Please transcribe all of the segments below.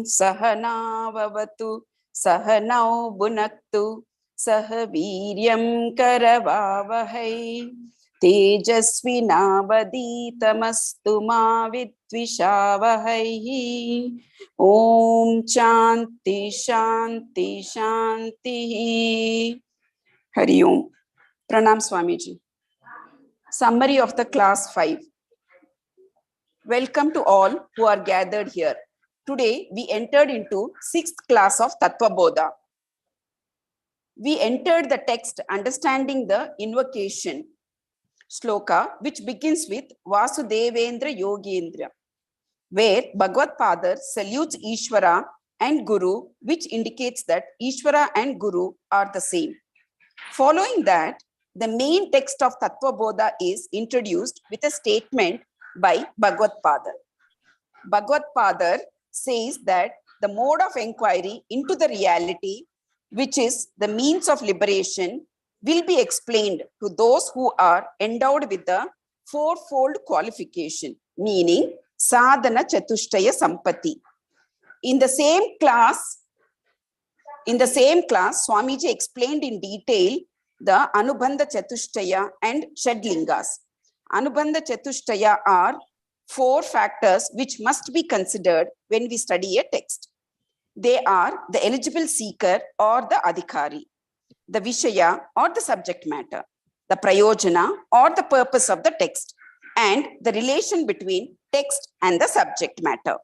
Sahana Vavatu Sahanau Bhunaktu Sah Veeryam Karavavahai Tejasvinavaditamastu ma vidvishavahai. Om Shanti Shanti Shanti. Hari Om. Pranam Swamiji. Summary of the class 5. Welcome to all who are gathered here. Today we entered into 6th class of Tattvabodha. We entered the text understanding the invocation shloka, which begins with Vasudevendra Yogendra, where Bhagavad Father salutes Ishvara and Guru, which indicates that Ishvara and Guru are the same. Following that, the main text of Tattvabodha is introduced with a statement by Bhagavad Father. Bhagavad Father says that the mode of inquiry into the reality, which is the means of liberation, will be explained to those who are endowed with the fourfold qualification, meaning sadhana chatushtaya sampatti. In the same class, Swamiji explained in detail the Anubandha Chatushtaya and Shadlingas. Anubandha Chatushtaya are 4 factors which must be considered when we study a text. They are the eligible seeker or the adhikari, the Vishaya or the subject matter, the Prayojana or the purpose of the text, and the relation between text and the subject matter,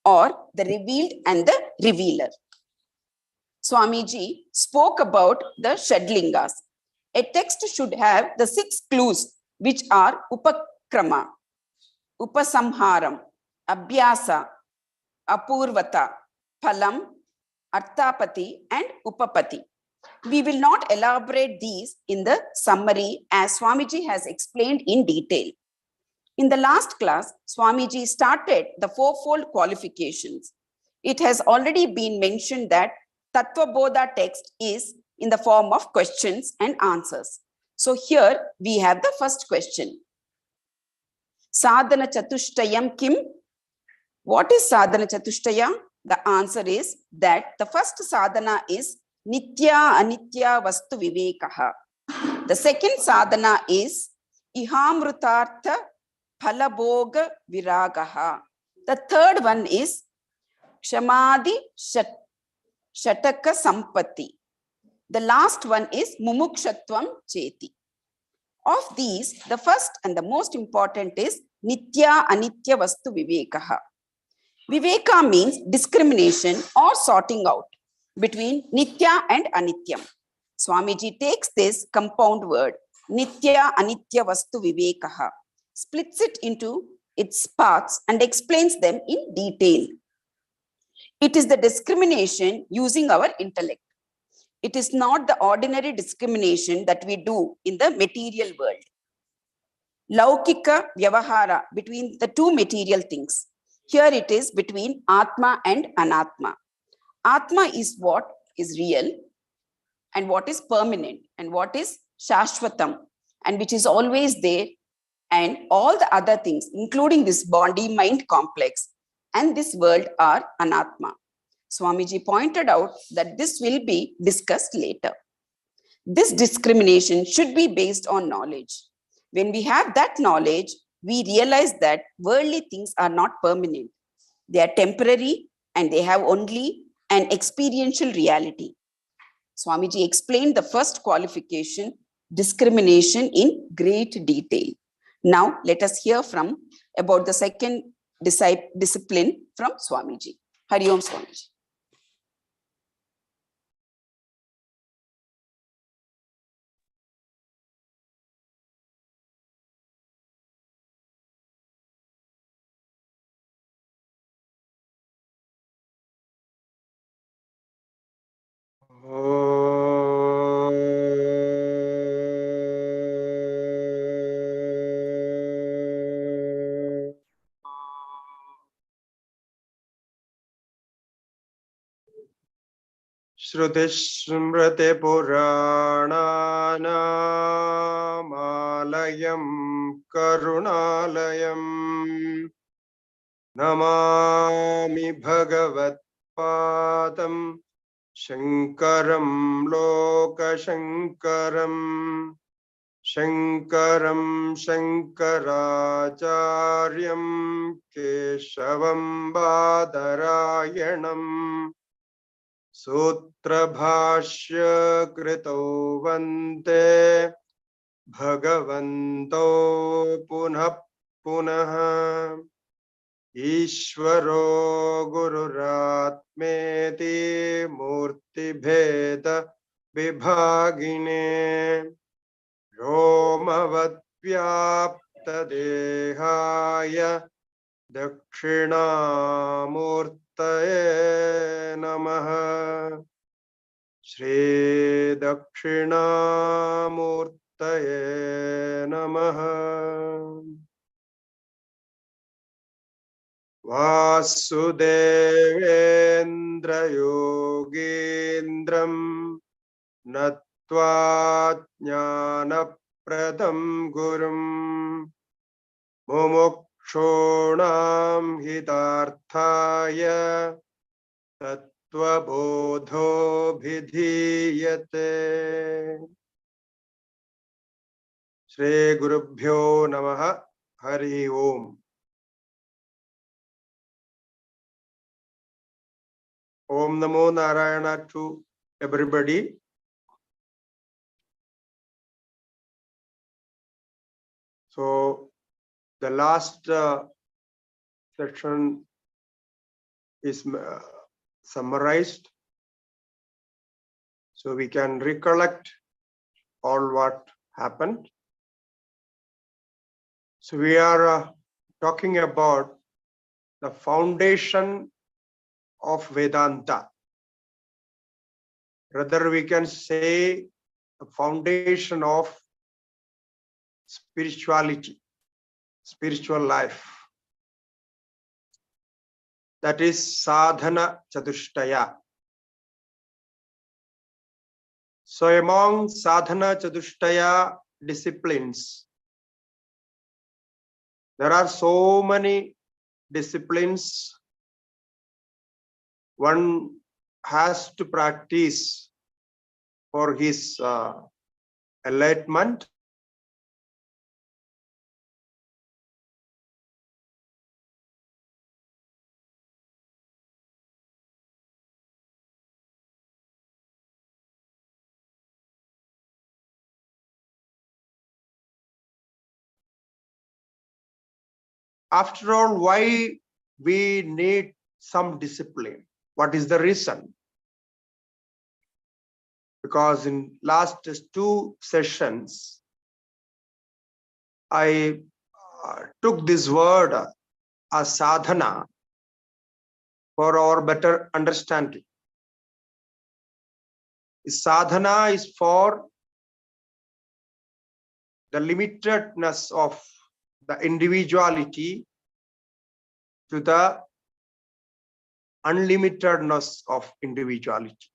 or the revealed and the revealer. Swamiji spoke about the Shadlingas. A text should have the 6 clues, which are Upakrama, Upasamharam, Abhyasa, Apurvata, Phalam, Arthapati, and Upapati. We will not elaborate these in the summary as Swamiji has explained in detail. In the last class, Swamiji started the fourfold qualifications. It has already been mentioned that Tattvabodha text is in the form of questions and answers. So here we have the first question. Sadhana Chatushtayam Kim? What is Sadhana Chatushtaya? The answer is that the first sadhana is Nitya Anitya Vastu Vivekaha. The second sadhana is Ihamrutartha Phalabhoga Viragaha. The third one is Kshamadhi Shataka Sampatti. The last one is Mumukshatvam Cheti. Of these, the first and the most important is Nitya Anitya Vastu Vivekaha. Viveka means discrimination or sorting out between Nitya and Anityam. Swamiji takes this compound word, Nitya Anitya Vastu Vivekaha, splits it into its parts and explains them in detail. It is the discrimination using our intellect. It is not the ordinary discrimination that we do in the material world. Laukika Vyavahara, between the 2 material things. Here it is between Atma and Anatma. Atma is what is real and what is permanent and what is Shashvatam and which is always there, and all the other things, including this body-mind complex and this world, are Anatma. Swamiji pointed out that this will be discussed later. This discrimination should be based on knowledge. When we have that knowledge, we realize that worldly things are not permanent. They are temporary and they have only an experiential reality. Swamiji explained the first qualification, discrimination, in great detail. Now let us hear about the second discipline from Swamiji. Hari Om Swamiji. Shrutismriti Purananam Alayam Karunalayam Namami Bhagavat Padam Shankaram Lokashankaram Shankaram Shankaracharyam Keshavam Badarayanam Sutra Bhashya Krito Vante Bhagavanto Punah Punah Ishvaro Gururatmeti Murti Bheda Vibhagine Romavat Vyapta Dehaya Dakshinamurtaye Namaha Shri Dakshinamurtaye Namaha Vasudevendra Yogindram Natva Jnana Pradam Gurum Mumukshonam Hitarthaya Tattvabodho Bhidhiyate Shri Gurubhyo Namaha Hari Om. Om Namo Narayana to everybody. So the last section is summarized, so we can recollect all what happened. So we are talking about the foundation of Vedanta. Rather, we can say the foundation of spirituality, spiritual life. That is sadhana chatushtaya. So among sadhana chatushtaya disciplines, there are so many disciplines one has to practice for his enlightenment. After all, why we need some discipline? What is the reason? Because in last 2 sessions, I took this word as sadhana for our better understanding. Sadhana is for the limitedness of the individuality to the unlimitedness of individuality.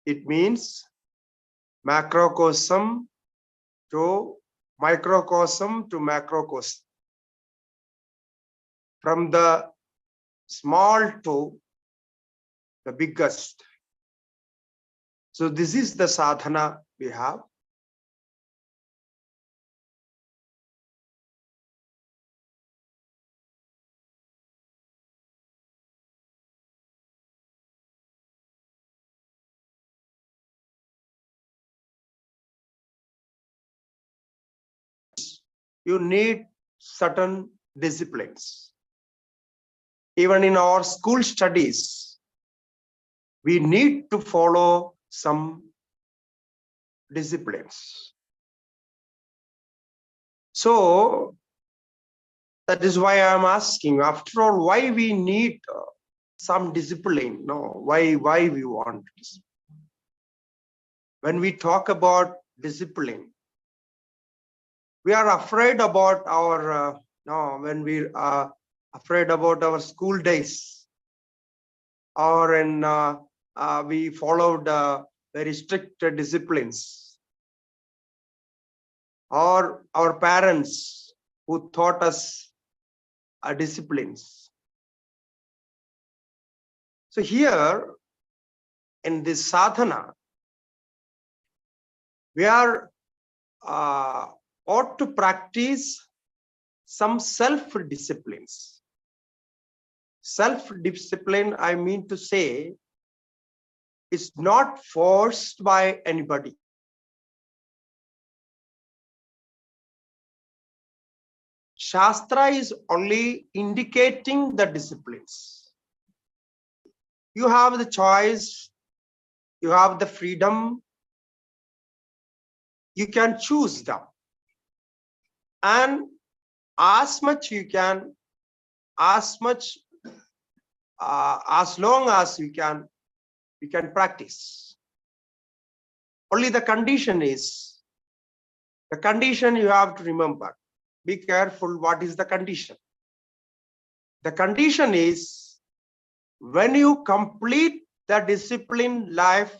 It means macrocosm to microcosm to macrocosm. From the small to the biggest. So this is the sadhana we have. You need certain disciplines. Even in our school studies, we need to follow some disciplines. So that is why I am asking, after all, why we need some discipline? No, why we want discipline? When we talk about discipline, we are afraid about our when we are afraid about our school days, or in we followed very strict disciplines, or our parents who taught us disciplines. So here in this sadhana, we are ought to practice some self-disciplines. Self-discipline, I mean to say, is not forced by anybody. Shastra is only indicating the disciplines. You have the choice, you have the freedom, you can choose them. And as much you can, as long as you can practice. Only the condition you have to remember. Be careful, what is the condition? The condition is when you complete the disciplined life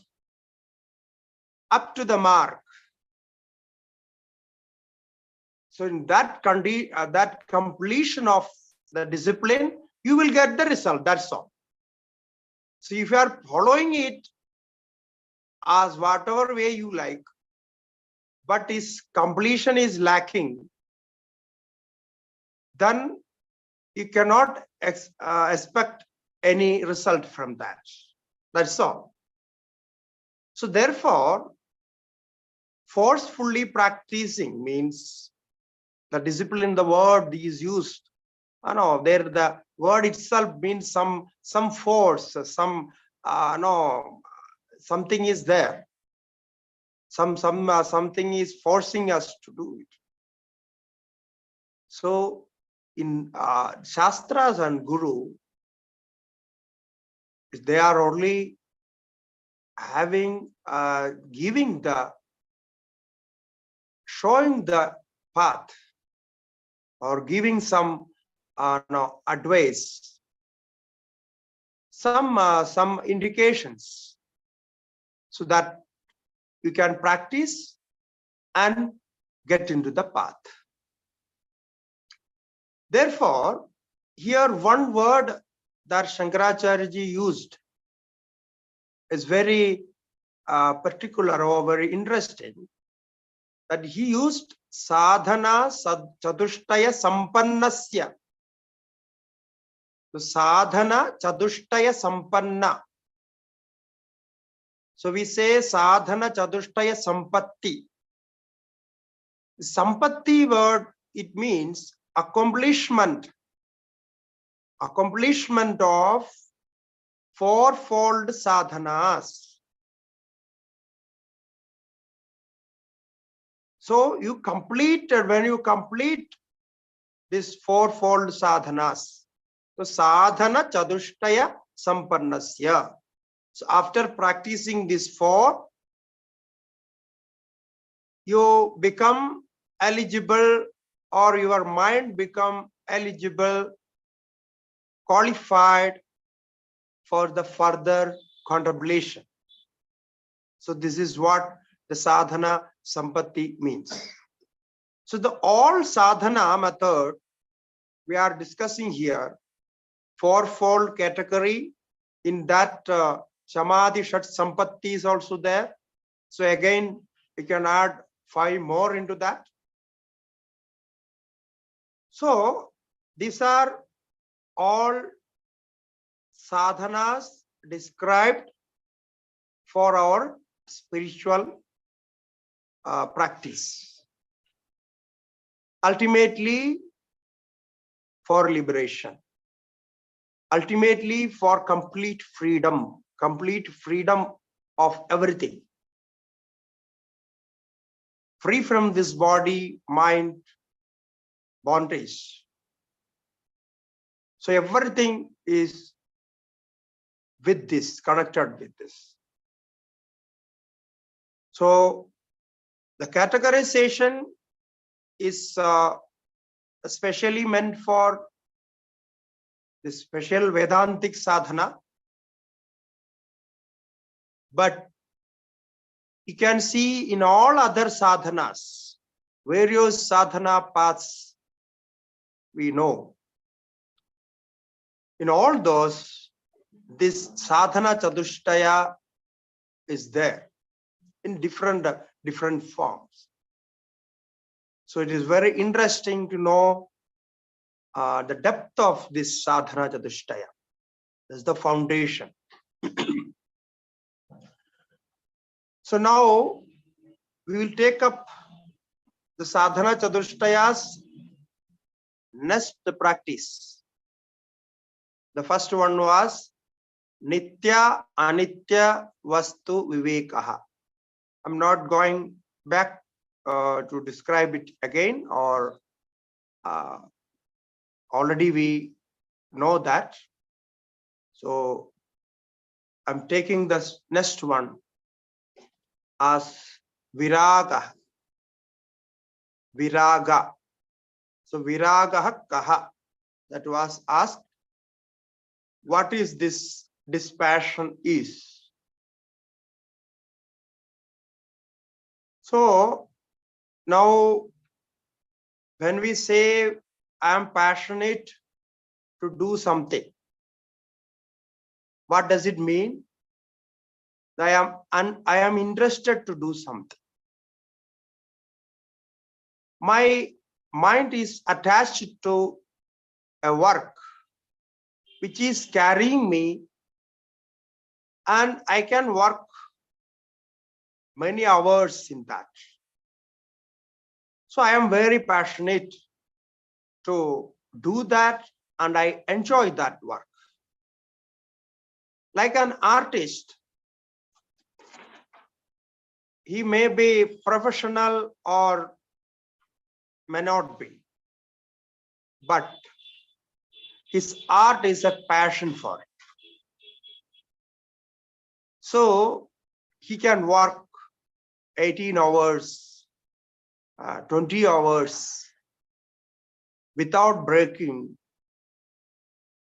up to the mark. So in that completion of the discipline, you will get the result, that's all. So if you are following it as whatever way you like, but its completion is lacking, then you cannot expect any result from that. That's all. So therefore, forcefully practicing means the discipline, the word is used. There the word itself means some force, something is there. Something is forcing us to do it. So in Shastras and Guru, they are only having, showing the path or giving some advice, some indications, so that you can practice and get into the path. Therefore, here one word that Shankaracharya ji used is very particular or very interesting, that he used sadhana chatushtaya sampannasya. So sadhana chatushtaya sampanna. So we say sadhana chatushtaya sampatti. Sampatti word, it means accomplishment of fourfold sadhanas. So when you complete this fourfold sadhanas, so sadhana chatushtaya sampannasya. So after practicing this four, you become eligible, or your mind become eligible, qualified for the further contemplation. So this is what the sadhana sampatti means. So the all sadhana method we are discussing here, fourfold category. In that samadhi shat sampatti is also there. So again, you can add 5 more into that. So these are all sadhanas described for our spiritual practice. Ultimately, for liberation. Ultimately, for complete freedom of everything. Free from this body, mind, bondage. So everything is with this, connected with this. So the categorization is especially meant for the special Vedantic sadhana. But you can see in all other sadhanas, various sadhana paths we know. In all those, this sadhana chatushtaya is there in different forms. So it is very interesting to know the depth of this sadhana chatushtaya. That's the foundation. So now we will take up the sadhana chatushthaya's next practice. The first one was nitya anitya vastu vivekaha. I'm not going back to describe it again, or already we know that. So I'm taking the next one as viraga. Viraga. So viragaha kaha. That was asked. What is this dispassion is? So now when we say I am passionate to do something, what does it mean? I am interested to do something. My mind is attached to a work which is carrying me, and I can work many hours in that. So I am very passionate to do that, and I enjoy that work. Like an artist, he may be professional or may not be, but his art is a passion for it. So he can work 18 hours, 20 hours without breaking.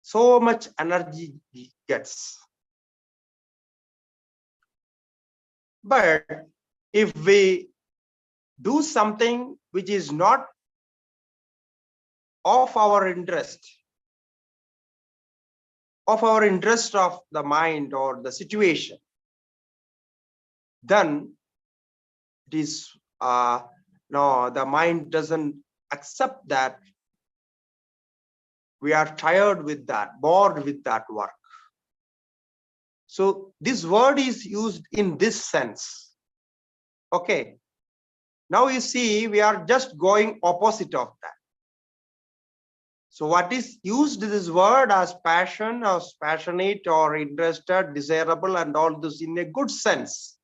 So much energy he gets. But if we do something which is not of our interest, of the mind or the situation, then it is no, the mind doesn't accept that. We are tired with that, bored with that work. So this word is used in this sense. Okay. Now you see, we are just going opposite of that. So what is used this word as passion, or passionate, or interested, desirable, and all this in a good sense.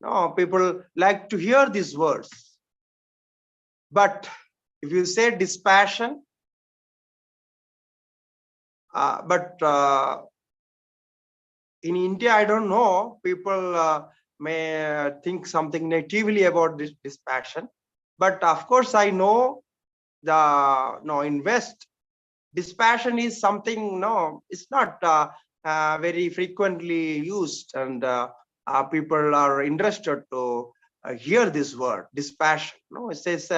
No, people like to hear these words. But if you say dispassion, in India, I don't know, people may think something negatively about this dispassion. But of course, I know in West, dispassion is something, it's not very frequently used, and people are interested to hear this word, dispassion. No, it says,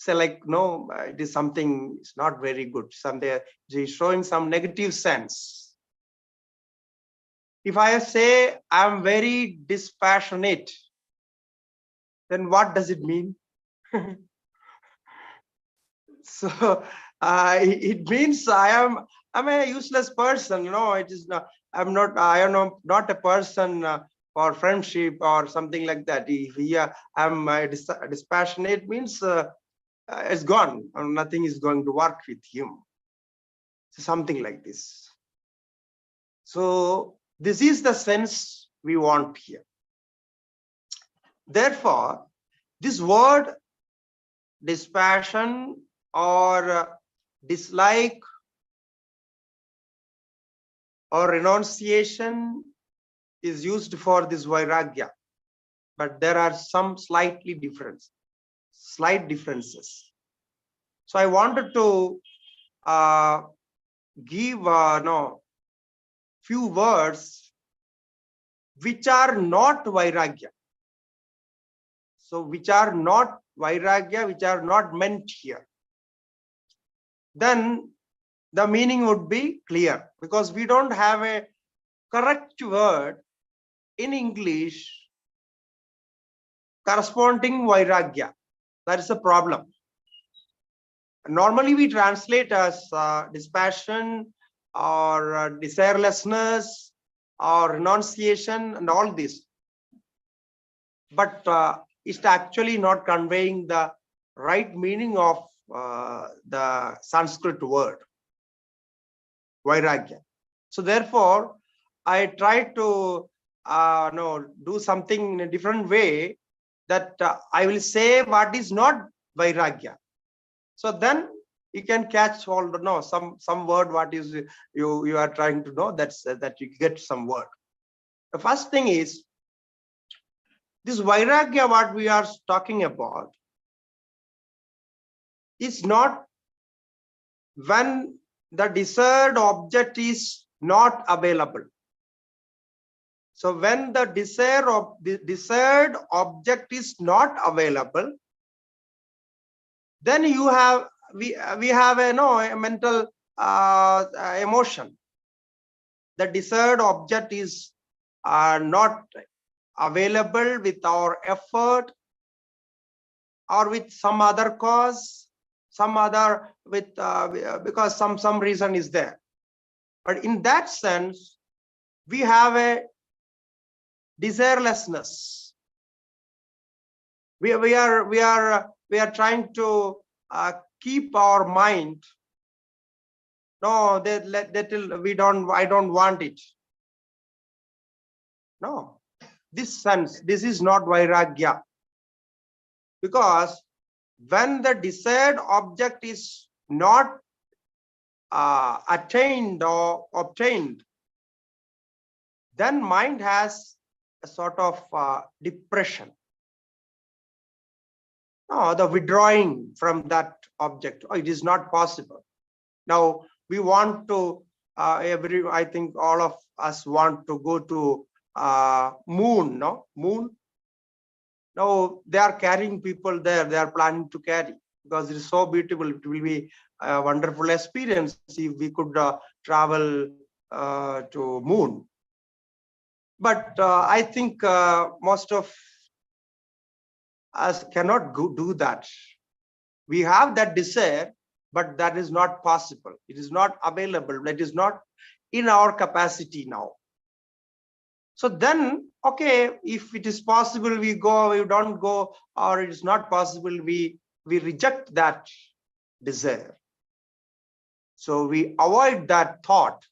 like, no, it is something, it's not very good. Something is showing some negative sense. If I say I'm very dispassionate, then what does it mean? So it means I'm a useless person. It is not. I am not a person for friendship or something like that. If I'm dispassionate, means it's gone. Nothing is going to work with him. So something like this. So this is the sense we want here. Therefore, this word dispassion or dislike or renunciation is used for this vairagya, but there are some slight differences. So I wanted to give few words which are not vairagya. So which are not vairagya, which are not meant here. Then the meaning would be clear, because we don't have a correct word in English corresponding vairagya. That is the problem. Normally we translate as dispassion or desirelessness or renunciation and all this. But it's actually not conveying the right meaning of the Sanskrit word, vairagya. So therefore, I try to do something in a different way, that I will say what is not vairagya. So then you can catch all the some word what is you are trying to know, that's that you get some word. The first thing is this vairagya what we are talking about is not when the desired object is not available. So when the desired object is not available, then we have a mental emotion. The desired object is not available with our effort or with some other cause, some other with because some reason is there. But in that sense, we have a desirelessness. We are trying to keep our mind. No, I don't want it. No, this is not vairagya. Because when the desired object is not attained or obtained, then mind has a sort of depression. No, the withdrawing from that object. Oh, it is not possible. Now we want to I think all of us want to go to moon. No, moon. Now they are carrying people there. They are planning to carry because it is so beautiful. It will be a wonderful experience if we could travel to moon. But I think most of us cannot do that. We have that desire, but that is not possible. It is not available. That is not in our capacity now. So then, okay, if it is possible, we go, we don't go, or it is not possible, we reject that desire. So we avoid that thought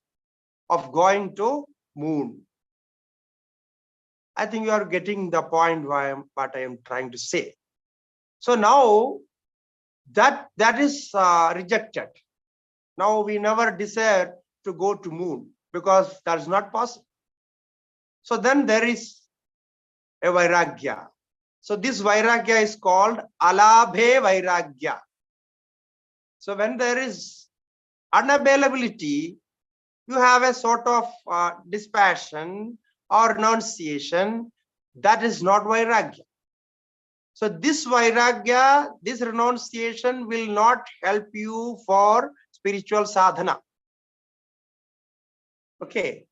of going to moon. I think you are getting the point what I am trying to say. So now that is rejected. Now we never desire to go to moon because that is not possible. So then there is a vairagya. So this vairagya is called alabhe vairagya. So when there is unavailability, you have a sort of dispassion or renunciation. That is not vairagya. So this vairagya, this renunciation will not help you for spiritual sadhana. Okay.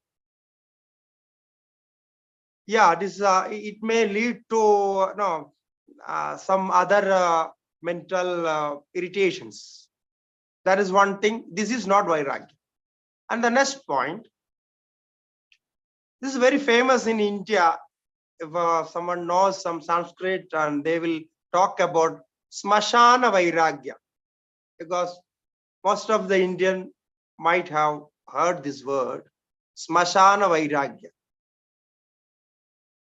Yeah, this it may lead to some other mental irritations. That is one thing. This is not vairagya. And the next point, this is very famous in India. If someone knows some Sanskrit, and they will talk about smashana vairagya, because most of the Indian might have heard this word, smashana vairagya.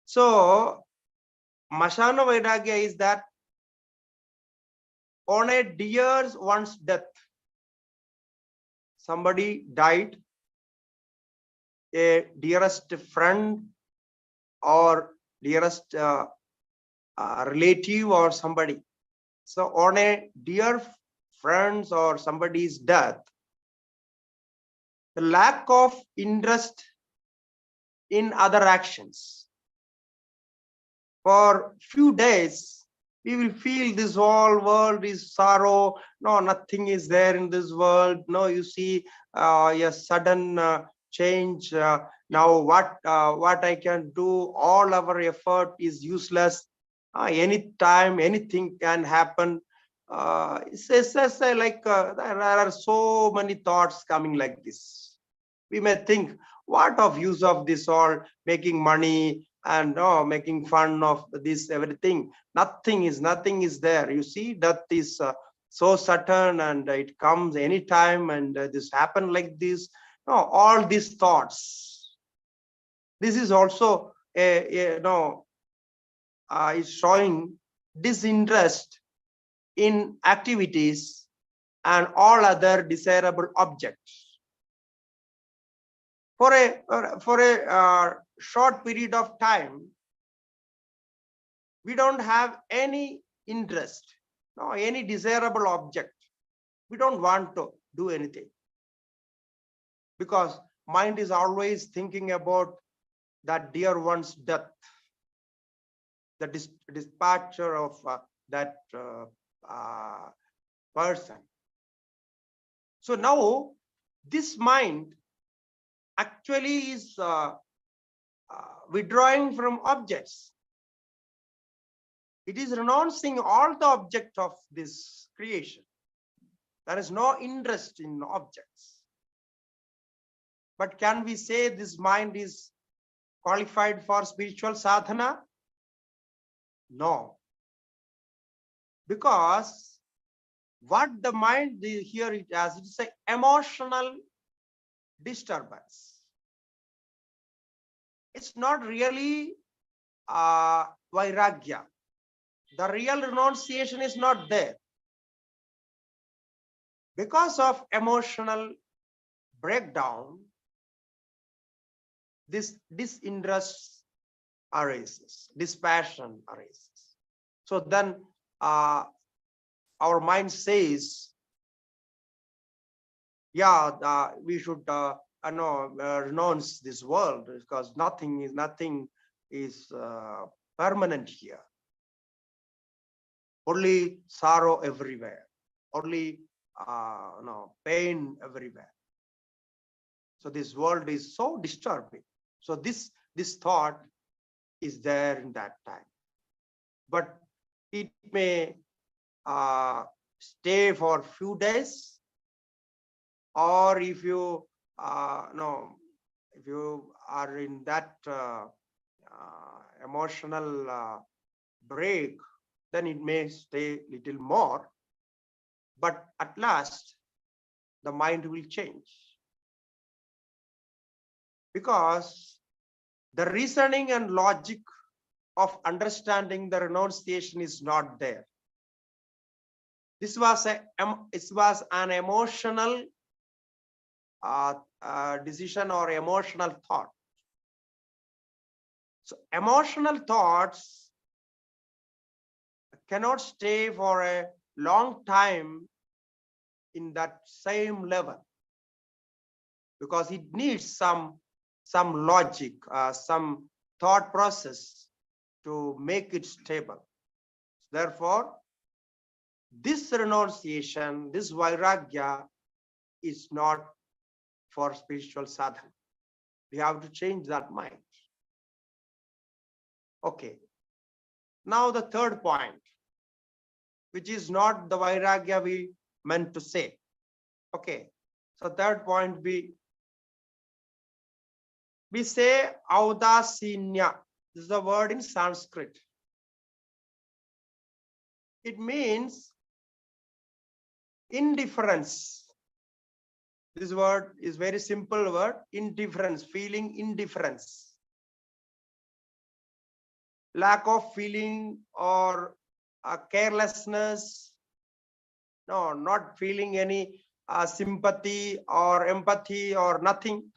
So smashana vairagya is that on a dear one's death, somebody died, a dearest friend or dearest relative or somebody. So on a dear friend's or somebody's death, the lack of interest in other actions. For few days, we will feel this whole world is sorrow. No, nothing is there in this world. No, you see a sudden change. Now what I can do, all our effort is useless. Anytime, anything can happen. It's like there are so many thoughts coming like this. We may think, what of use of this all, making money and making fun of this, everything. Nothing is there. You see, death is so certain, and it comes anytime, and this happen like this. No, all these thoughts. This is also is showing disinterest in activities and all other desirable objects. For a short period of time, we don't have any interest, no, any desirable object. We don't want to do anything, because mind is always thinking about that dear one's death, the dispatcher of that person. So now this mind actually is withdrawing from objects. It is renouncing all the object of this creation. There is no interest in objects. But can we say this mind is qualified for spiritual sadhana? No. Because what the mind here it has, it's an emotional disturbance. It's not really vairagya. The real renunciation is not there. Because of emotional breakdown, this disinterest arises, dispassion arises. So then our mind says, yeah, we should renounce this world, because nothing is permanent here. Only sorrow everywhere, only pain everywhere. So this world is so disturbing. So this thought is there in that time, but it may stay for few days, or if you if you are in that emotional break, then it may stay little more, but at last the mind will change, because the reasoning and logic of understanding the renunciation is not there. This was an emotional decision or emotional thought. So emotional thoughts cannot stay for a long time in that same level, because it needs some logic, some thought process to make it stable. Therefore, this renunciation, this vairagya is not for spiritual sadhana. We have to change that mind. Okay. Now the third point, which is not the vairagya we meant to say. Okay. So third point, we say audasinya. This is the word in Sanskrit. It means indifference. This word is very simple word, indifference, feeling indifference. Lack of feeling or carelessness. No, not feeling any sympathy or empathy or nothing.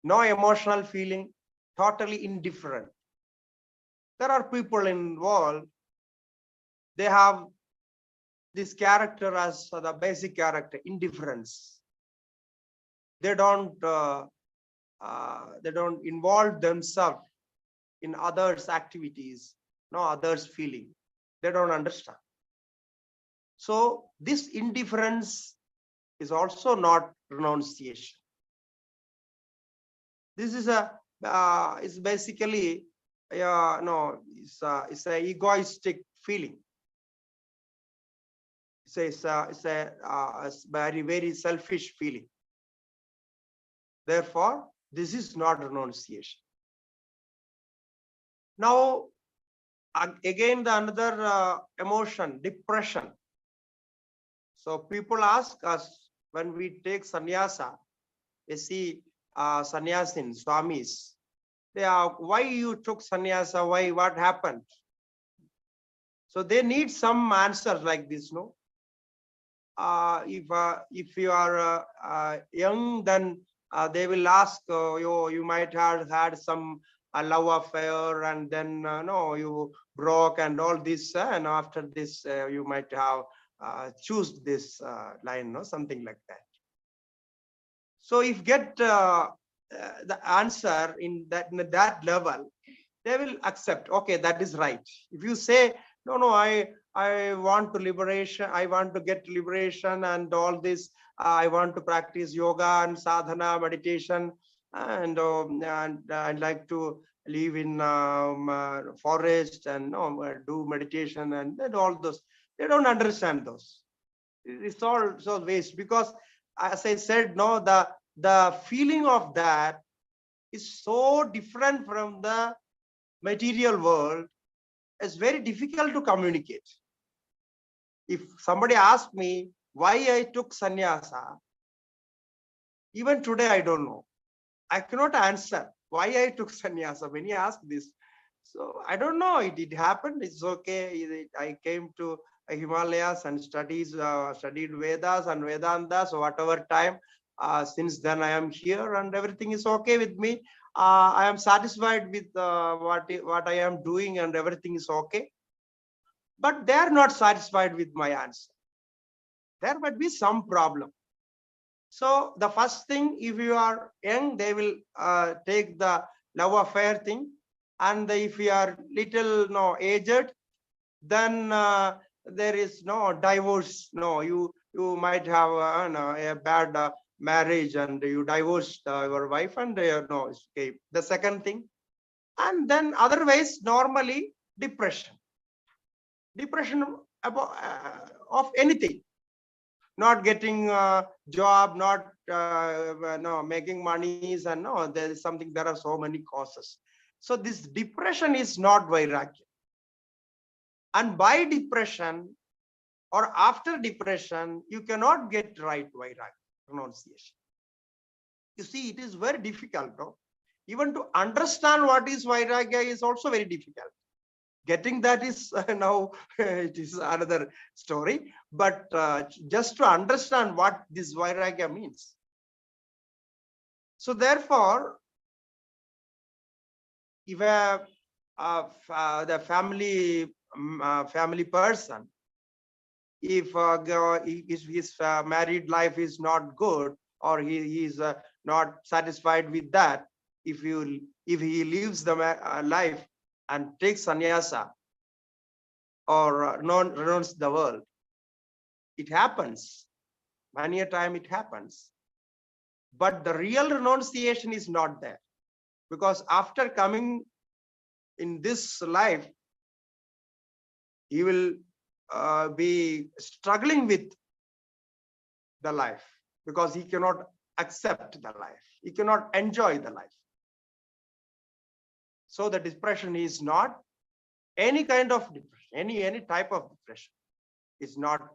No emotional feeling, totally indifferent. There are people in the world, they have this character as the basic character, indifference. They don't involve themselves in others' activities, no others' feeling. They don't understand. So this indifference is also not renunciation. This is it's basically no, it's a egoistic feeling. It's a very, very selfish feeling. Therefore, this is not renunciation. Now, again, the another emotion, depression. So people ask us when we take sannyasa, they see sannyasin, swamis. They are, why you took sannyasa? Why? What happened? So they need some answers like this, no? If you are young, then they will ask you might have had some love affair, and then no, you broke and all this, and after this you might have choose this line, no, something like that. So if get the answer in that level, they will accept, okay, that is right. If you say, no, I want to liberation, I want to get liberation and all this, I want to practice yoga and sadhana, meditation, and I'd like to live in forest and do meditation and all those. They don't understand those. It's all so waste, because as I said, no, the feeling of that is so different from the material world. It's very difficult to communicate. If somebody asks me why I took sannyasa, even today I don't know. I cannot answer why I took sannyasa when you ask this. So I don't know. It happened. It's okay. I came to Himalayas and studied Vedas and Vedanta. So whatever time, since then I am here and everything is okay with me. I am satisfied with what I am doing and everything is okay. But they are not satisfied with my answer. There might be some problem. So the first thing, if you are young, they will take the love affair thing. And if you are little aged, then there is no divorce. No, you might have a bad marriage and you divorced your wife, and no, escape. The second thing, and then otherwise normally depression about of anything, not getting a job, not making monies, and no, there is something. There are so many causes. So this depression is not vairagya. And by depression or after depression, you cannot get right vairagya, renunciation. You see, it is very difficult. No? Even to understand what is vairagya is also very difficult. Getting that is now it is another story. But just to understand what this vairagya means. So therefore, if the family person, if his married life is not good, or he is not satisfied with that, if he leaves the life and takes sannyasa or renounces the world, it happens. Many a time it happens. But the real renunciation is not there. Because after coming in this life, he will be struggling with the life, because he cannot accept the life. He cannot enjoy the life. So the depression is not any kind of depression, any type of depression is not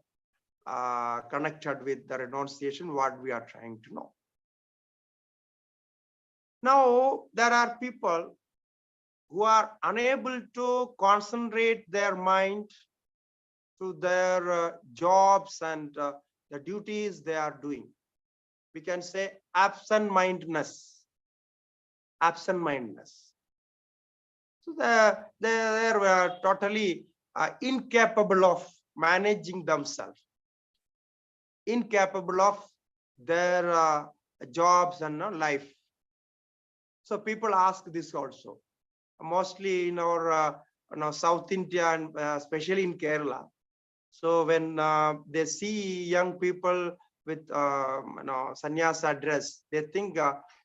connected with the renunciation, what we are trying to know. Now, there are people who are unable to concentrate their mind to their jobs and the duties they are doing. We can say absent-mindedness. Absent-mindedness. So they were totally incapable of managing themselves, incapable of their jobs and life. So people ask this also, mostly in our South India and especially in Kerala. So when they see young people with sannyasa dress, they think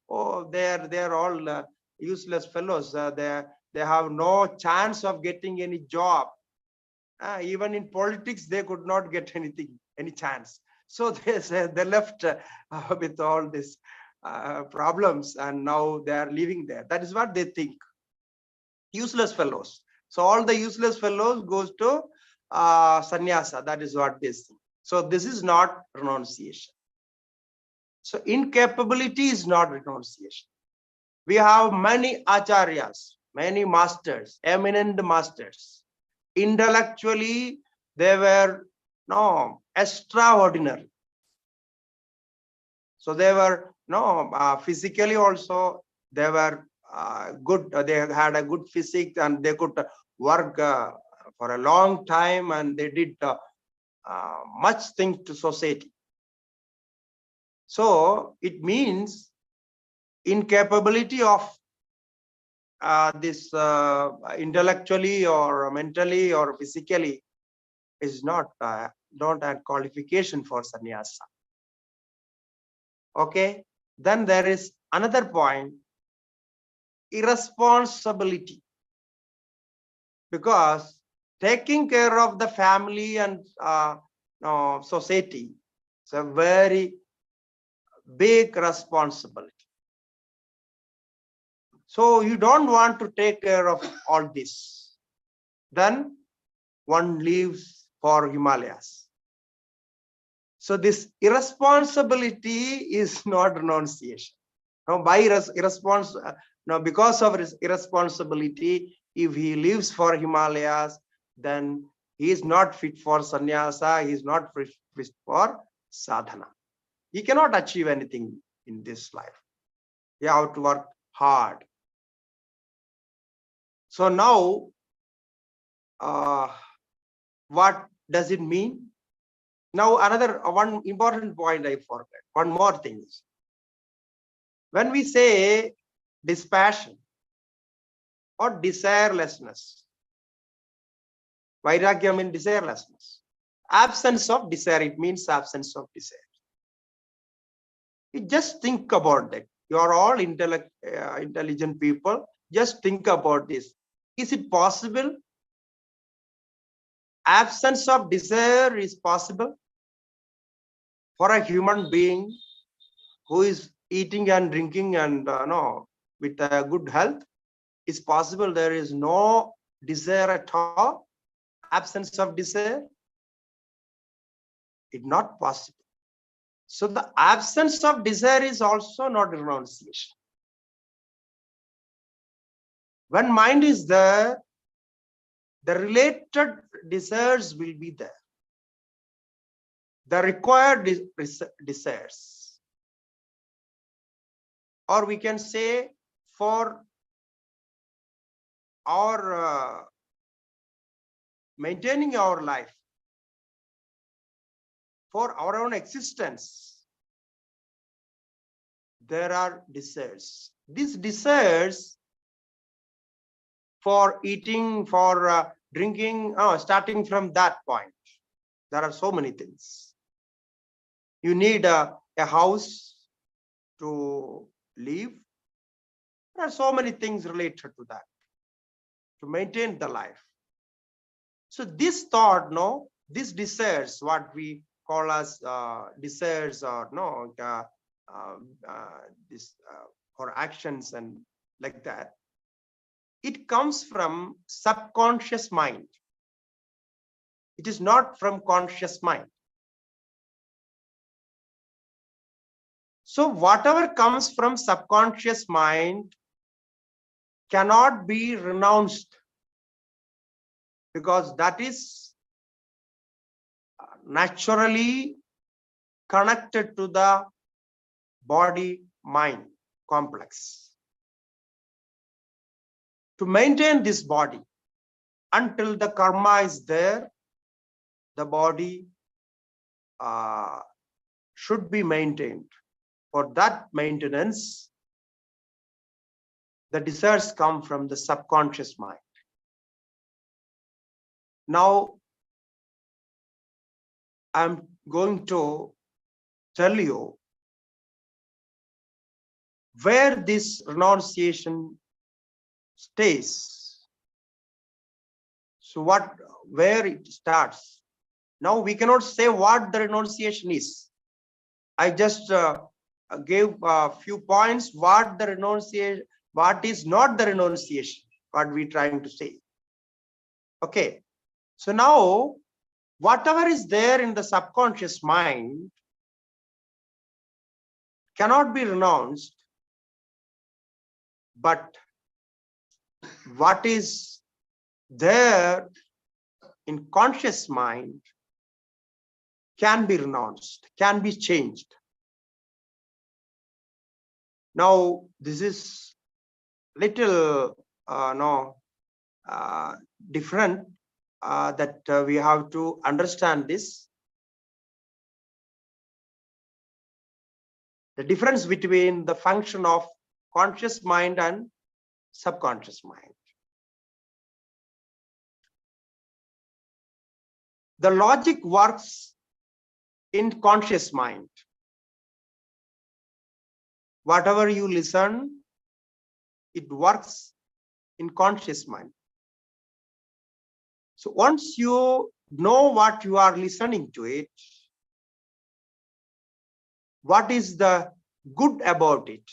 oh, they're all useless fellows. They have no chance of getting any job. Even in politics, they could not get anything, any chance. So they left with all these problems, and now they are living there. That is what they think. Useless fellows. So all the useless fellows goes to sannyasa. That is what they think. So this is not renunciation. So incapability is not renunciation. We have many acharyas, many masters, eminent masters. Intellectually, they were extraordinary. So they were physically also they were good. They had a good physique and they could work for a long time, and they did much things to society. So it means incapability of this intellectually or mentally or physically is not a qualification for sannyasa. Okay, then there is another point, irresponsibility, because taking care of the family and society is a very big responsibility. So you don't want to take care of all this. Then one leaves for Himalayas. So this irresponsibility is not renunciation. Because of his irresponsibility, if he lives for Himalayas, then he is not fit for sannyasa, he is not fit for sadhana. He cannot achieve anything in this life. He has to work hard. So now, what does it mean? Now, another one important point I forgot. One more thing is, when we say dispassion or desirelessness, vairagya means desirelessness. Absence of desire, it means absence of desire. You just think about that. You are all intelligent people. Just think about this. Is it possible? Absence of desire is possible for a human being who is eating and drinking and with a good health. Is possible there is no desire at all? Absence of desire? It's not possible. So the absence of desire is also not renunciation. When mind is there, the related desires will be there. The required desires. Or we can say for our maintaining our life, for our own existence, there are desires. These desires for eating, for drinking, starting from that point, there are so many things. You need a house to live. There are so many things related to that, to maintain the life. So this thought, these desires, what we call as desires or this for actions and like that, it comes from subconscious mind. It is not from conscious mind. So whatever comes from subconscious mind cannot be renounced, because that is naturally connected to the body-mind complex. To maintain this body, until the karma is there, the body should be maintained. For that maintenance, the desires come from the subconscious mind. Now, I'm going to tell you where this renunciation stays. So where it starts. Now we cannot say what the renunciation is. I just gave a few points what the renunciation, what is not the renunciation, what we're trying to say. Okay. So now, whatever is there in the subconscious mind cannot be renounced, but what is there in conscious mind can be renounced, can be changed. Now, this is little different that we have to understand this. The difference between the function of conscious mind and subconscious mind. The logic works in conscious mind. Whatever you listen, it works in conscious mind. So once you know what you are listening to it, what is the good about it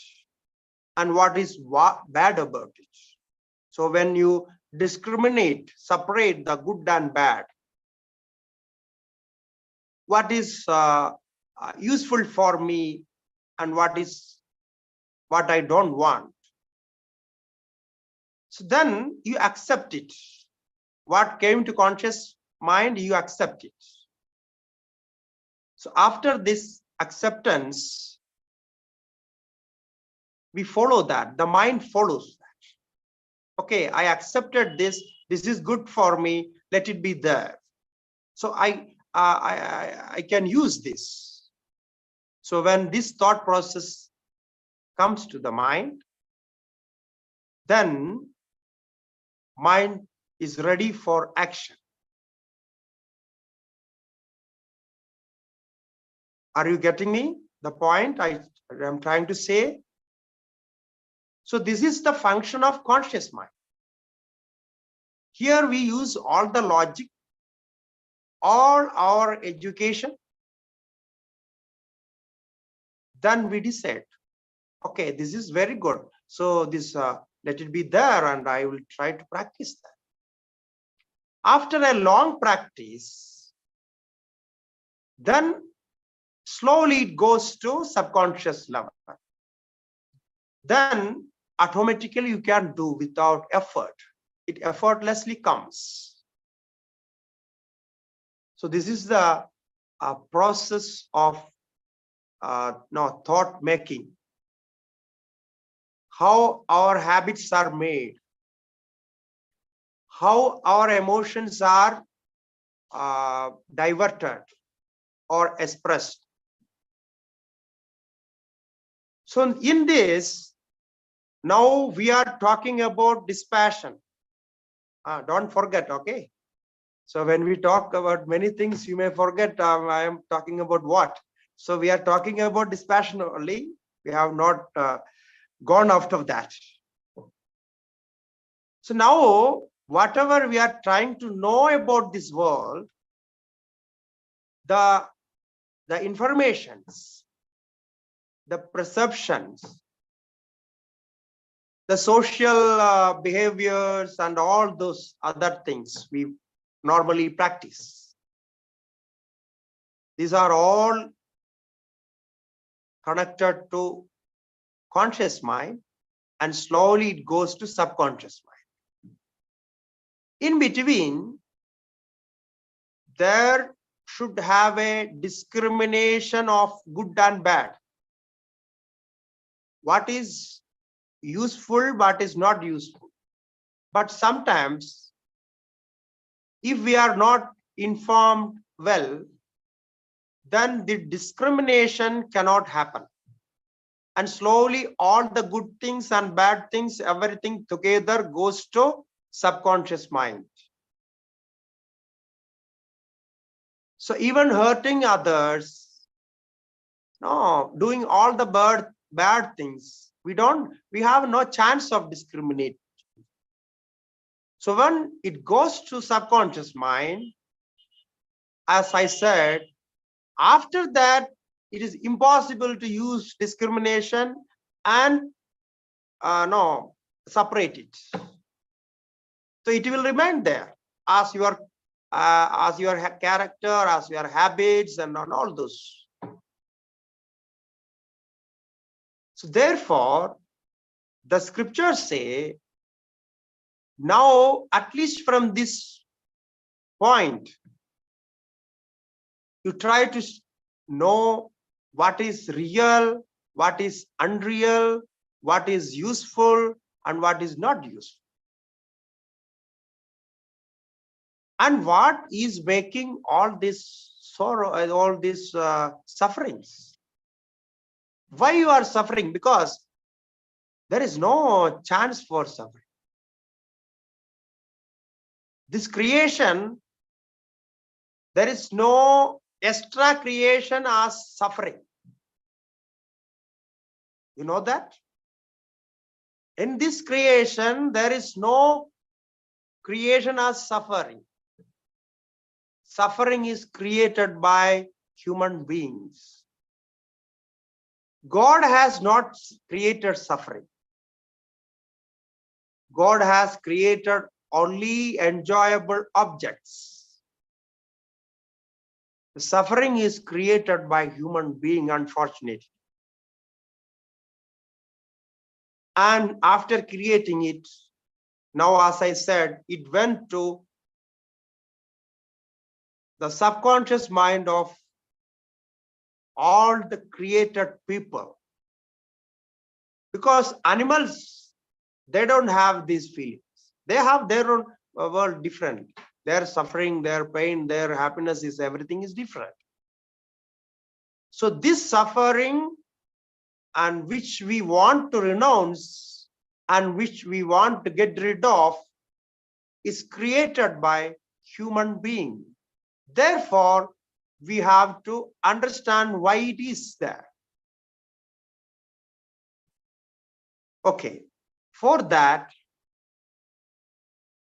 and what is bad about it. So when you discriminate, separate the good and bad, what is useful for me and what I don't want. So then you accept it. What came to conscious mind, you accept it. So after this acceptance, we follow that. The mind follows that. Okay, I accepted this. This is good for me. Let it be there. So I can use this. So when this thought process comes to the mind, then mind is ready for action. Are you getting me? The point I am trying to say. So this is the function of conscious mind. Here we use all the logic, all our education. Then we decide, okay, this is very good. So this let it be there and I will try to practice that. After a long practice, then slowly it goes to subconscious level. Then automatically you can do without effort. It effortlessly comes. So this is the process of thought making. How our habits are made. How our emotions are diverted or expressed. So in this, now we are talking about dispassion. Don't forget, okay? So when we talk about many things, you may forget I am talking about what. So we are talking about dispassion only. We have not gone out of that. So now, whatever we are trying to know about this world, the informations, the perceptions, the social behaviors and all those other things we normally practice. These are all connected to conscious mind and slowly it goes to subconscious mind. In between, there should have a discrimination of good and bad. What is useful, what is not useful. But sometimes, if we are not informed well, then the discrimination cannot happen. And slowly all the good things and bad things, everything together goes to subconscious mind. So even hurting others, doing all the bad things, We have no chance of discriminating. So when it goes to subconscious mind, as I said, after that, it is impossible to use discrimination and separate it. So it will remain there as your character, as your habits, and all those. So therefore, the scriptures say, now at least from this point, you try to know what is real, what is unreal, what is useful, and what is not useful. And what is making all this sorrow and all these sufferings? Why you are suffering? Because there is no chance for suffering. This creation, there is no extra creation as suffering. You know that? In this creation, there is no creation as suffering. Suffering is created by human beings. God has not created suffering. God has created only enjoyable objects. The suffering is created by human being, unfortunately. And after creating it, now as I said, it went to the subconscious mind of all the created people. Because animals, they don't have these feelings. They have their own world different. Their suffering, their pain, their happiness is everything is different. So this suffering, and which we want to renounce and which we want to get rid of, is created by human being. Therefore, we have to understand why it is there. Okay, for that,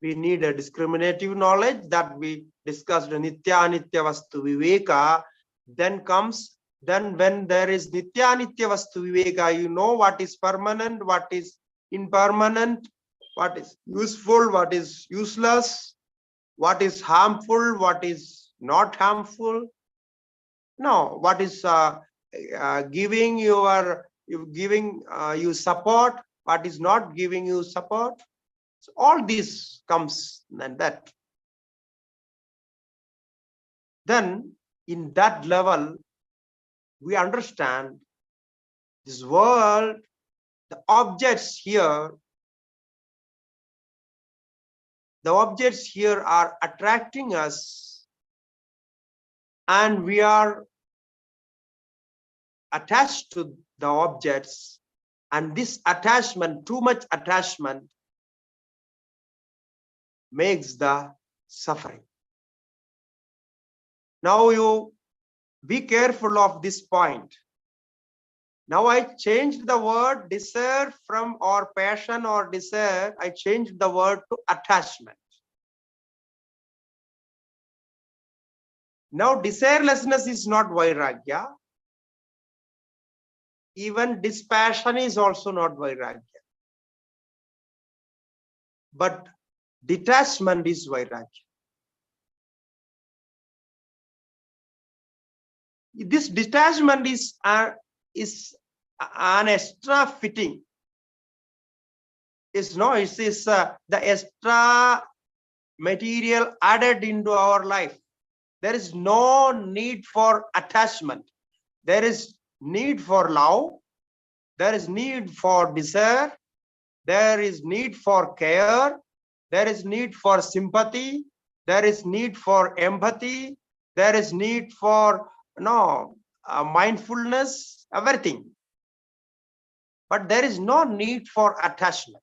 we need a discriminative knowledge that we discussed, Nitya Nitya Vastu Viveka. Then when there is Nitya Nitya Vastu Viveka, you know what is permanent, what is impermanent, what is useful, what is useless, what is harmful, what is not harmful. No, what is giving you support, what is not giving you support. So all this comes and that. Then in that level, we understand this world, the objects here are attracting us, and we are attached to the objects, and this attachment, too much attachment, makes the suffering. Now you be careful of this point. Now I changed the word desire from, or passion or desire, I changed the word to attachment. Now desirelessness is not vairagya. Even dispassion is also not vairagya. But detachment is vairagya. This detachment is an extra fitting. It's the extra material added into our life. There is no need for attachment. There is need for love. There is need for desire. There is need for care. There is need for sympathy. There is need for empathy. There is need for mindfulness, everything. But there is no need for attachment.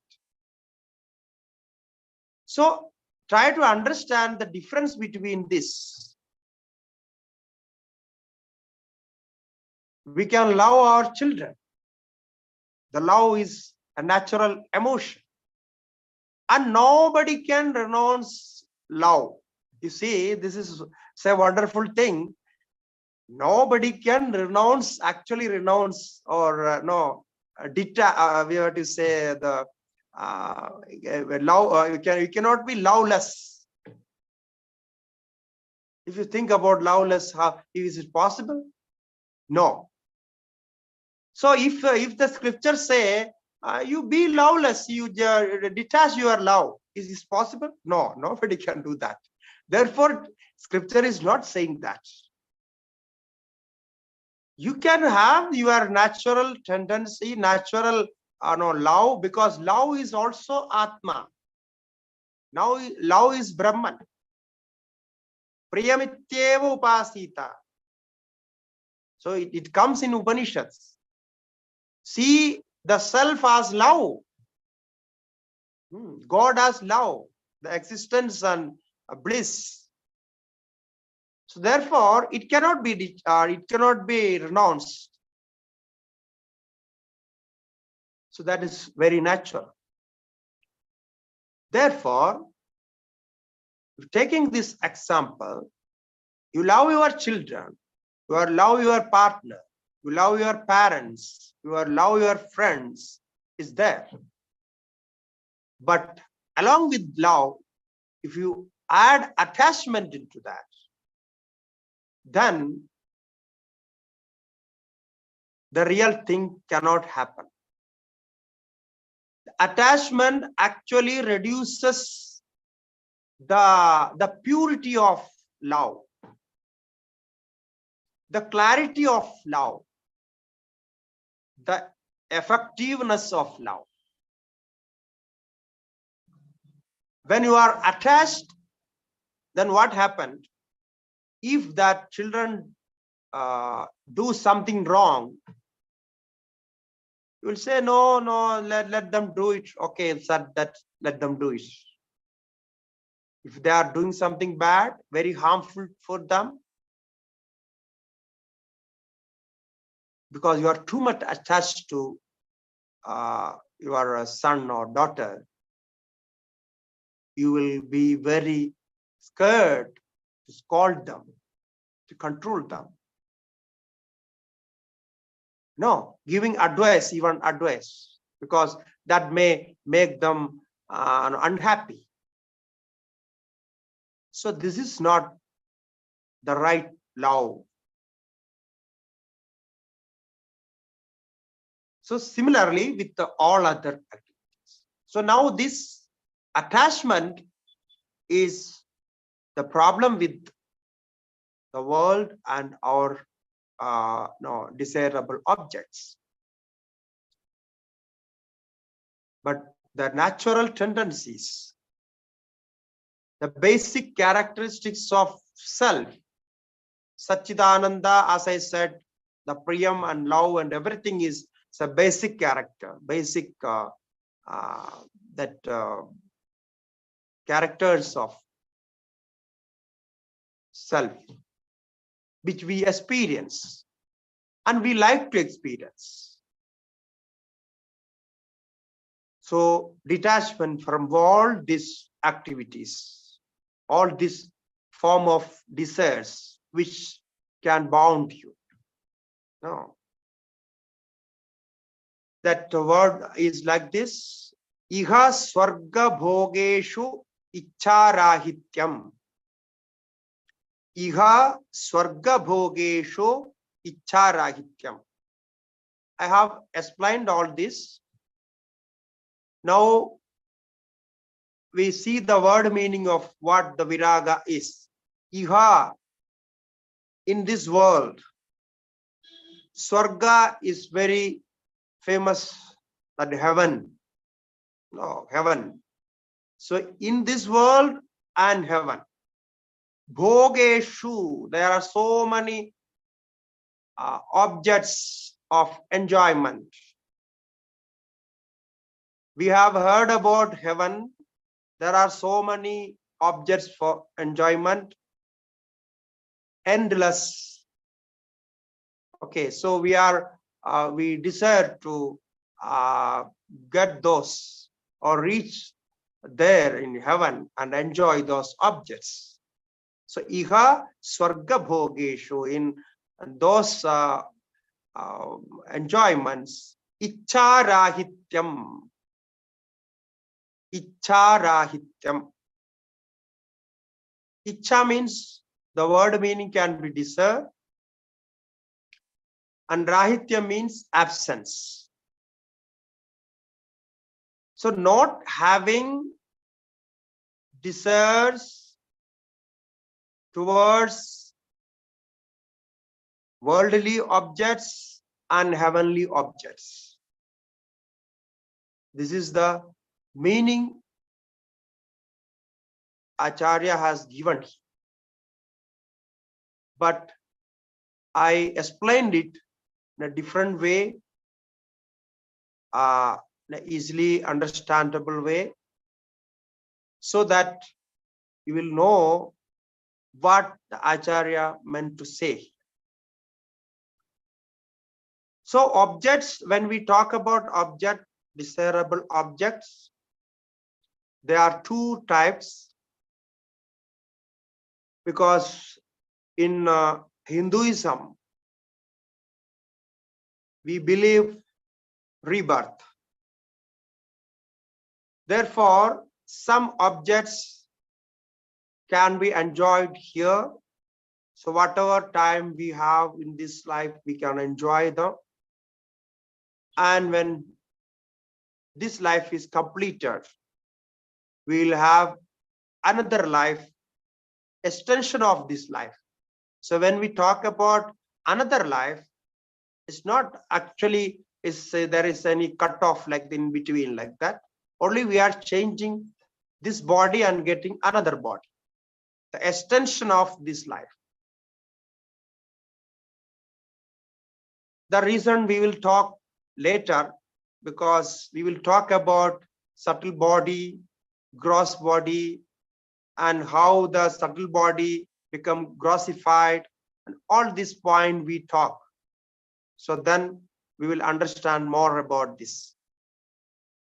So try to understand the difference between this. We can love our children. The love is a natural emotion. And nobody can renounce love. You see, this is a wonderful thing. Nobody can actually renounce or we have to say the love. You cannot be loveless. If you think about loveless, how is it possible? No. So if the scriptures say you be loveless, you detach your love, is this possible? No, nobody can do that. Therefore, scripture is not saying that. You can have your natural tendency, natural love, because love is also Atma. Now, love is Brahman. Priyamityeva upasita. So it comes in Upanishads. See the self as love. God as love, the existence and bliss. So therefore, it cannot be renounced. So that is very natural. Therefore, taking this example, you love your children, you love your partner, you love your parents, you love your friends, is there. But along with love, if you add attachment into that, then the real thing cannot happen. Attachment actually reduces the purity of love, the clarity of love, the effectiveness of love. When you are attached, then what happened? If that children do something wrong, you will say, no, let them do it. Okay, let them do it. If they are doing something bad, very harmful for them, because you are too much attached to your son or daughter, you will be very scared to scold them, to control them. No, giving advice, even advice, because that may make them unhappy. So this is not the right love. So similarly with all other activities. So now this attachment is the problem with the world and our desirable objects. But the natural tendencies, the basic characteristics of self, Satchidananda, as I said, the Priyam and love and everything is a basic character, basic characters of self, which we experience and we like to experience. So detachment from all these activities, all this form of desires which can bound you. No. That word is like this: Iha swarga bhogeshu icharahityam. Iha swarga bhogeshu icharahityam. I have explained all this. Now we see the word meaning of what the viraga is. Iha, in this world, Swarga is very famous, that heaven. No, heaven. So in this world and heaven, Bhogeshu, there are so many objects of enjoyment. We have heard about heaven. There are so many objects for enjoyment, endless. Okay, so we desire to get those or reach there in heaven and enjoy those objects. So iha swarga bhogeshu, in those enjoyments, icharahityam. Icharahityam. Icha means, the word meaning can be desire, and rahitya means absence. So not having desires towards worldly objects and heavenly objects. This is the meaning Acharya has given. But I explained it in a different way, in an easily understandable way, so that you will know what the Acharya meant to say. So objects, when we talk about object, desirable objects, there are two types, because in Hinduism, we believe rebirth. Therefore, some objects can be enjoyed here. So whatever time we have in this life, we can enjoy them. And when this life is completed, we will have another life, extension of this life. So when we talk about another life, it's not actually there is any cut off like in between like that. Only we are changing this body and getting another body, the extension of this life. The reason we will talk later, because we will talk about subtle body, gross body, and how the subtle body become grossified, and all this point we talk. So then we will understand more about this.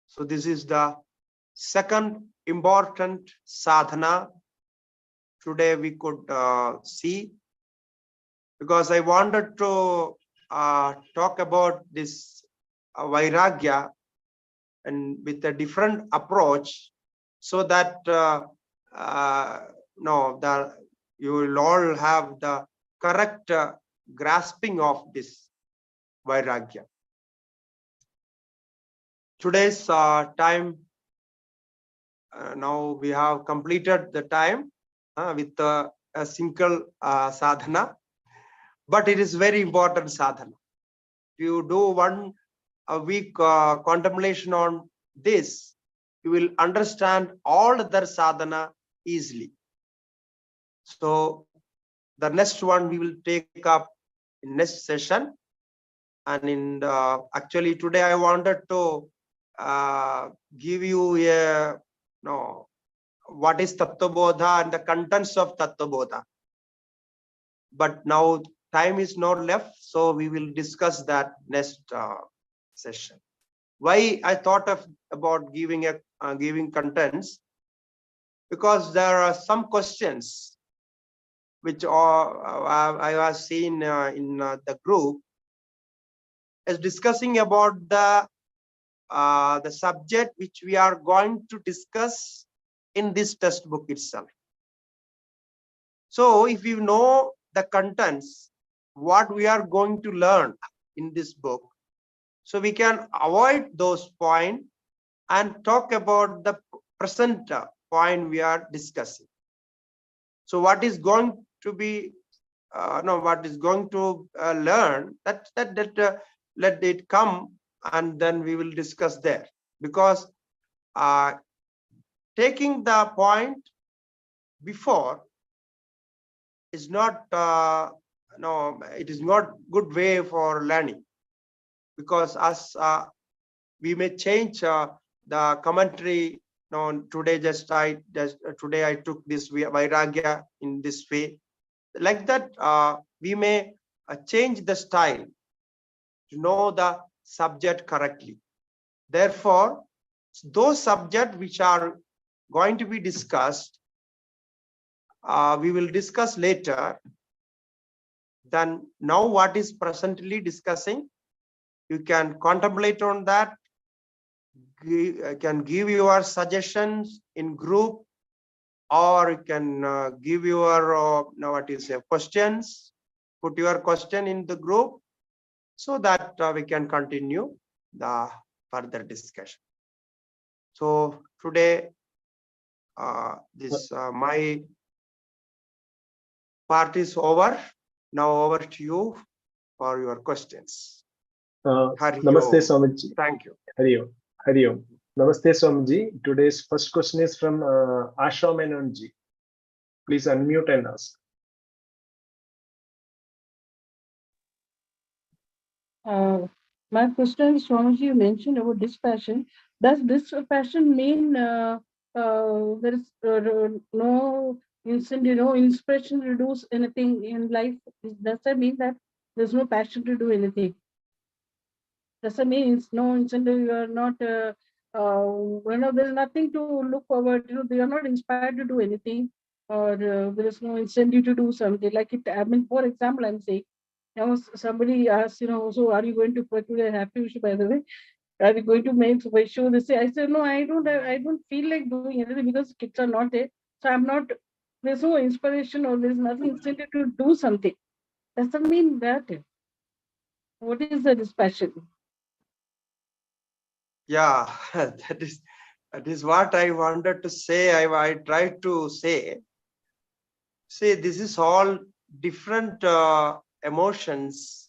So this is the second important sadhana today we could see, because I wanted to talk about this vairagya and with a different approach, so that you will all have the correct grasping of this vairagya. Today's time, now we have completed the time with a single sadhana, but it is very important sadhana. If you do one week contemplation on this, you will understand all other sadhana easily. So the next one we will take up in next session. And in actually today I wanted to give you a what is Tattvabodha and the contents of Tattvabodha. But now time is not left, so we will discuss that next session. Why I thought about giving contents? Because there are some questions which I have seen in the group is discussing about the subject which we are going to discuss in this textbook itself. So if you know the contents, what we are going to learn in this book, so we can avoid those points and talk about the present point we are discussing. So what is going to be what is going to learn, that let it come, and then we will discuss there. Because taking the point before is not it is not good way for learning, because as we may change the commentary. Today today I took this vairagya in this way, like that we may change the style to know the subject correctly. Therefore, those subjects which are going to be discussed, we will discuss later. Then now what is presently discussing, you can contemplate on that, can give your suggestions in group, or you can give your questions, put your question in the group, so that we can continue the further discussion. So today, my part is over. Now over to you for your questions. Namaste, Swamiji. Thank you. Hari Om. Hari Om. Namaste, Swamiji. Today's first question is from Asha Menonji. Please unmute and ask. My question is, Swamiji, you mentioned about dispassion. Does dispassion mean there is no instant, inspiration to do anything in life? Does that mean that there's no passion to do anything? Does that mean it's no incentive? You are not, there's nothing to look forward to. They are not inspired to do anything, or there is no incentive to do something. Like it. I mean, for example, I'm saying. Somebody asked, so are you going to put a happy wish, by the way? Are you going to make a show? They say, I said, no, I don't feel like doing anything because kids are not there. So I'm not, there's no inspiration or there's nothing incentive to do something. Doesn't mean that. What is the dispassion? Yeah, that is what I wanted to say. I tried to say. See, this is all different emotions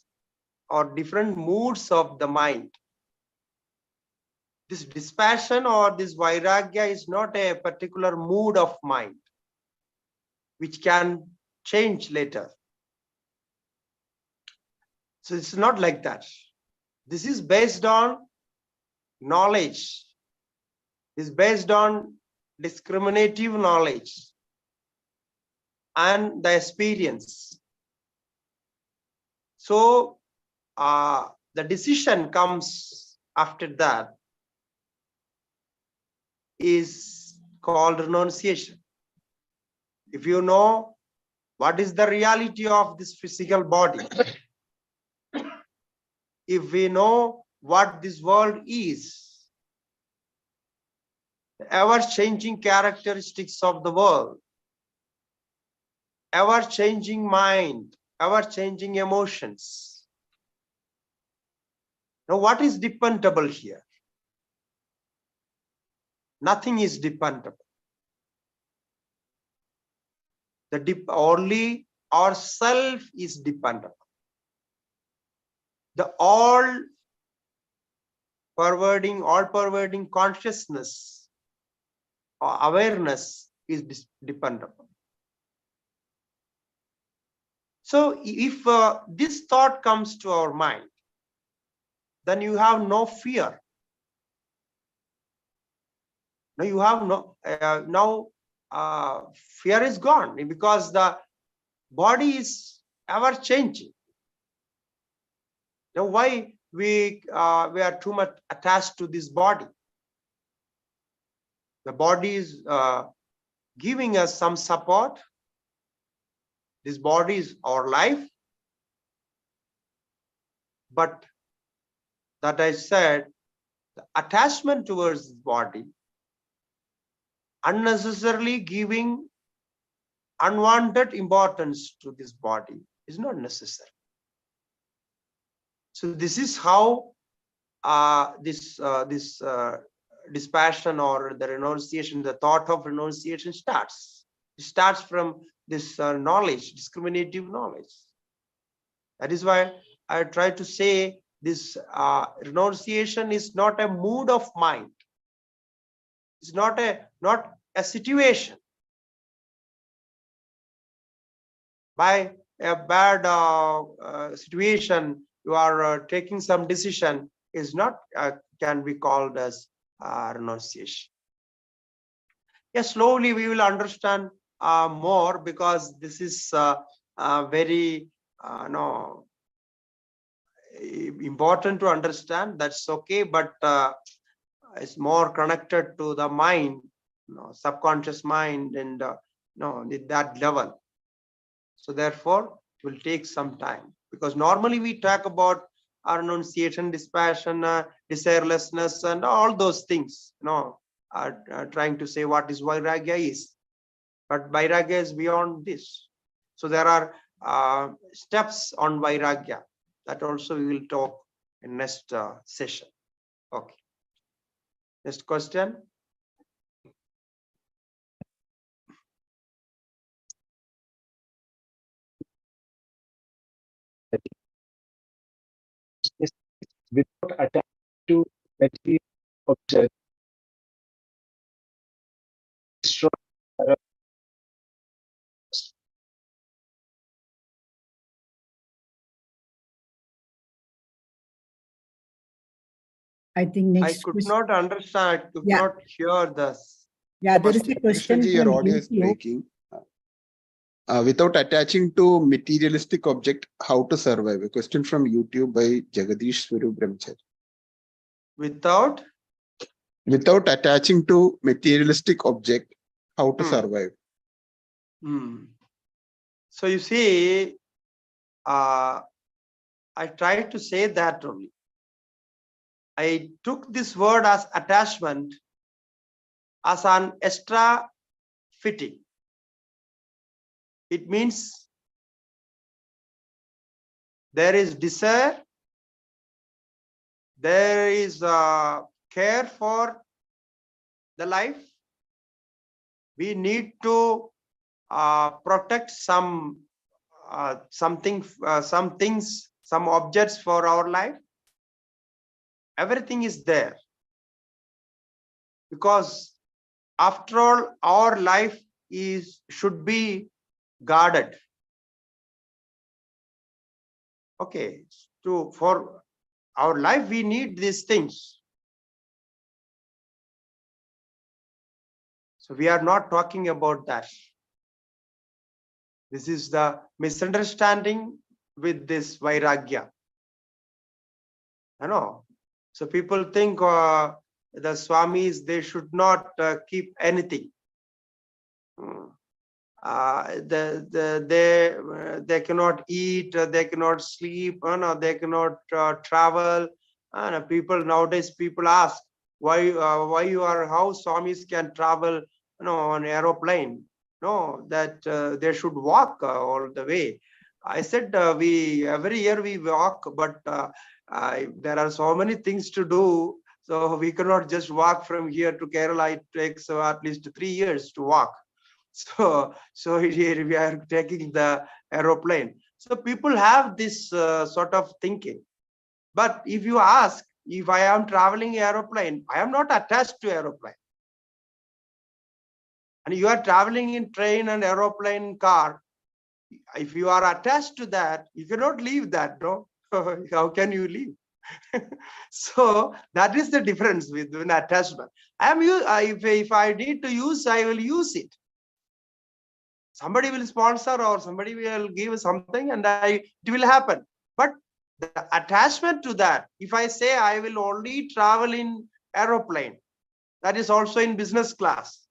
or different moods of the mind. This dispassion or this vairagya is not a particular mood of mind which can change later. So it's not like that. This is based on knowledge. It's based on discriminative knowledge and the experience. So the decision comes after that is called renunciation. If you know what is the reality of this physical body, if we know what this world is, the ever-changing characteristics of the world, ever-changing mind, ever-changing emotions. Now, what is dependable here? Nothing is dependable. Only ourself is dependable. The all-pervading consciousness or awareness is dependable. So if this thought comes to our mind, then you have no fear. Now you have fear is gone because the body is ever changing. Now why we are too much attached to this body? The body is giving us some support. This body is our life. But that I said, the attachment towards the body, unnecessarily giving unwanted importance to this body is not necessary. So this is how this dispassion or the renunciation, the thought of renunciation starts. It starts from this knowledge, discriminative knowledge. That is why I try to say this renunciation is not a mood of mind. It's not a situation. By a bad situation, you are taking some decision is not can be called as renunciation. Yes, slowly we will understand more, because this is very important to understand. That's okay, but is more connected to the mind, subconscious mind, and at that level. So therefore, it will take some time, because normally we talk about our renunciation, dispassion, desirelessness, and all those things. Trying to say what is vairagya is, but vairagya is beyond this. So there are steps on vairagya that also we will talk in next session. Okay. Next question. Without attaching to material object, destroy. I think I next could question. not understand, I could Yeah. not hear this. Yeah, there is a question Krishnaji, your from audio is YouTube. breaking. Without attaching to materialistic object, how to survive? A question from YouTube by Jagadish Swarup Brahmachari. Without Attaching to materialistic object, how to survive? So you see, I tried to say that only. I took this word as attachment as an extra fitting. It means there is desire, there is care for the life. We need to protect some things, some objects for our life. Everything is there, because after all, our life should be guarded. Okay, for our life we need these things. So we are not talking about that. This is the misunderstanding with this vairagya. So people think the Swamis, they should not keep anything. They cannot eat, they cannot sleep, they cannot travel. People nowadays, people ask why how Swamis can travel, on aeroplane. No, that they should walk all the way. I said every year we walk, but there are so many things to do, so we cannot just walk from here to Kerala. It takes at least 3 years to walk. So here we are taking the aeroplane. So people have this sort of thinking. But if you ask, if I am traveling aeroplane, I am not attached to aeroplane. And you are traveling in train and aeroplane, car. If you are attached to that, you cannot leave that, no? How can you leave? So that is the difference with an attachment. If I need to use, I will use it. Somebody will sponsor or somebody will give something, and it will happen. But the attachment to that, if I say I will only travel in aeroplane, that is also in business class,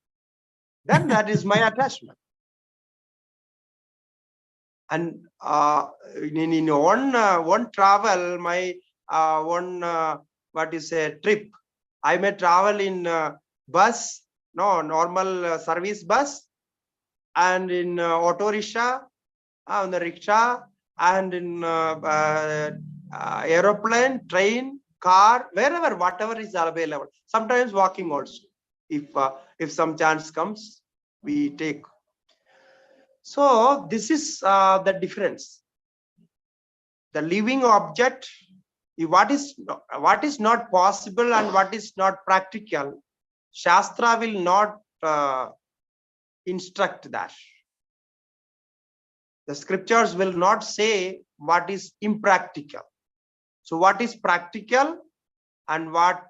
then that is my attachment. And in one travel, my trip, I may travel in bus, normal service bus, and in auto rickshaw, on the rickshaw, and in aeroplane, train, car, wherever, whatever is available. Sometimes walking also, if some chance comes, we take. So this is the difference. The living object, what is not possible and what is not practical, Shastra will not instruct that. The scriptures will not say what is impractical. So what is practical and what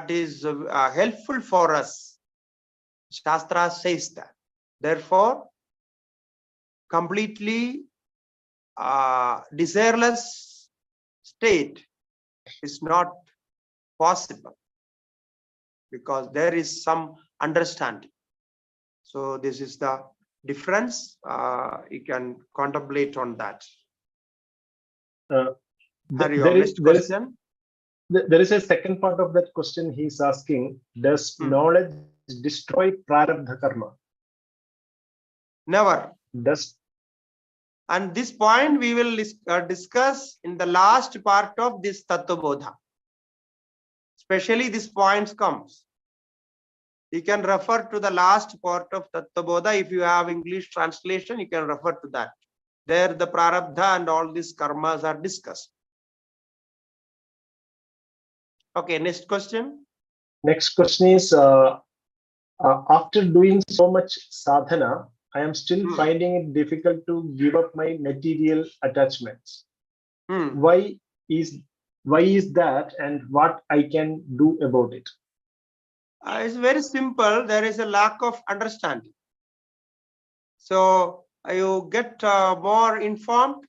is helpful for us, Shastra says that. Therefore, completely desireless state is not possible. because there is some understanding. So this is the difference. You can contemplate on that. Next question. There is a second part of that question. He's asking, does knowledge destroy prarabdha karma? Never. And this point we will discuss in the last part of this Tattvabodha. Especially this point comes. You can refer to the last part of Tattvabodha. If you have English translation, you can refer to that. There the prarabdha and all these karmas are discussed. Okay, next question. Next question is, after doing so much sadhana, I am still finding it difficult to give up my material attachments. Why is that, and what I can do about it? It's very simple. There is a lack of understanding. So you get more informed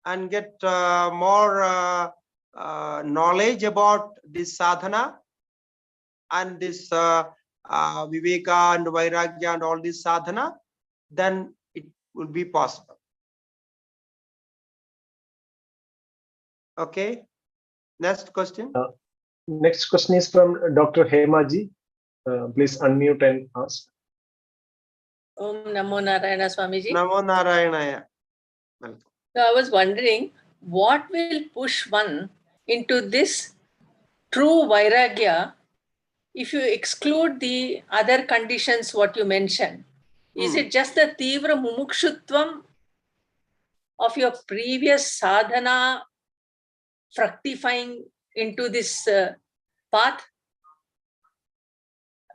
and get more knowledge about this sadhana and this viveka and vairagya and all this sadhana, then it will be possible. Okay, next question. Next question is from Dr. Hemaji. Please unmute and ask. Om Namo Narayana Swamiji. Namo Narayana. Welcome. So I was wondering, what will push one into this true vairagya if you exclude the other conditions what you mentioned? Is it just the tivra mumukshutvam of your previous sadhana fructifying into this path?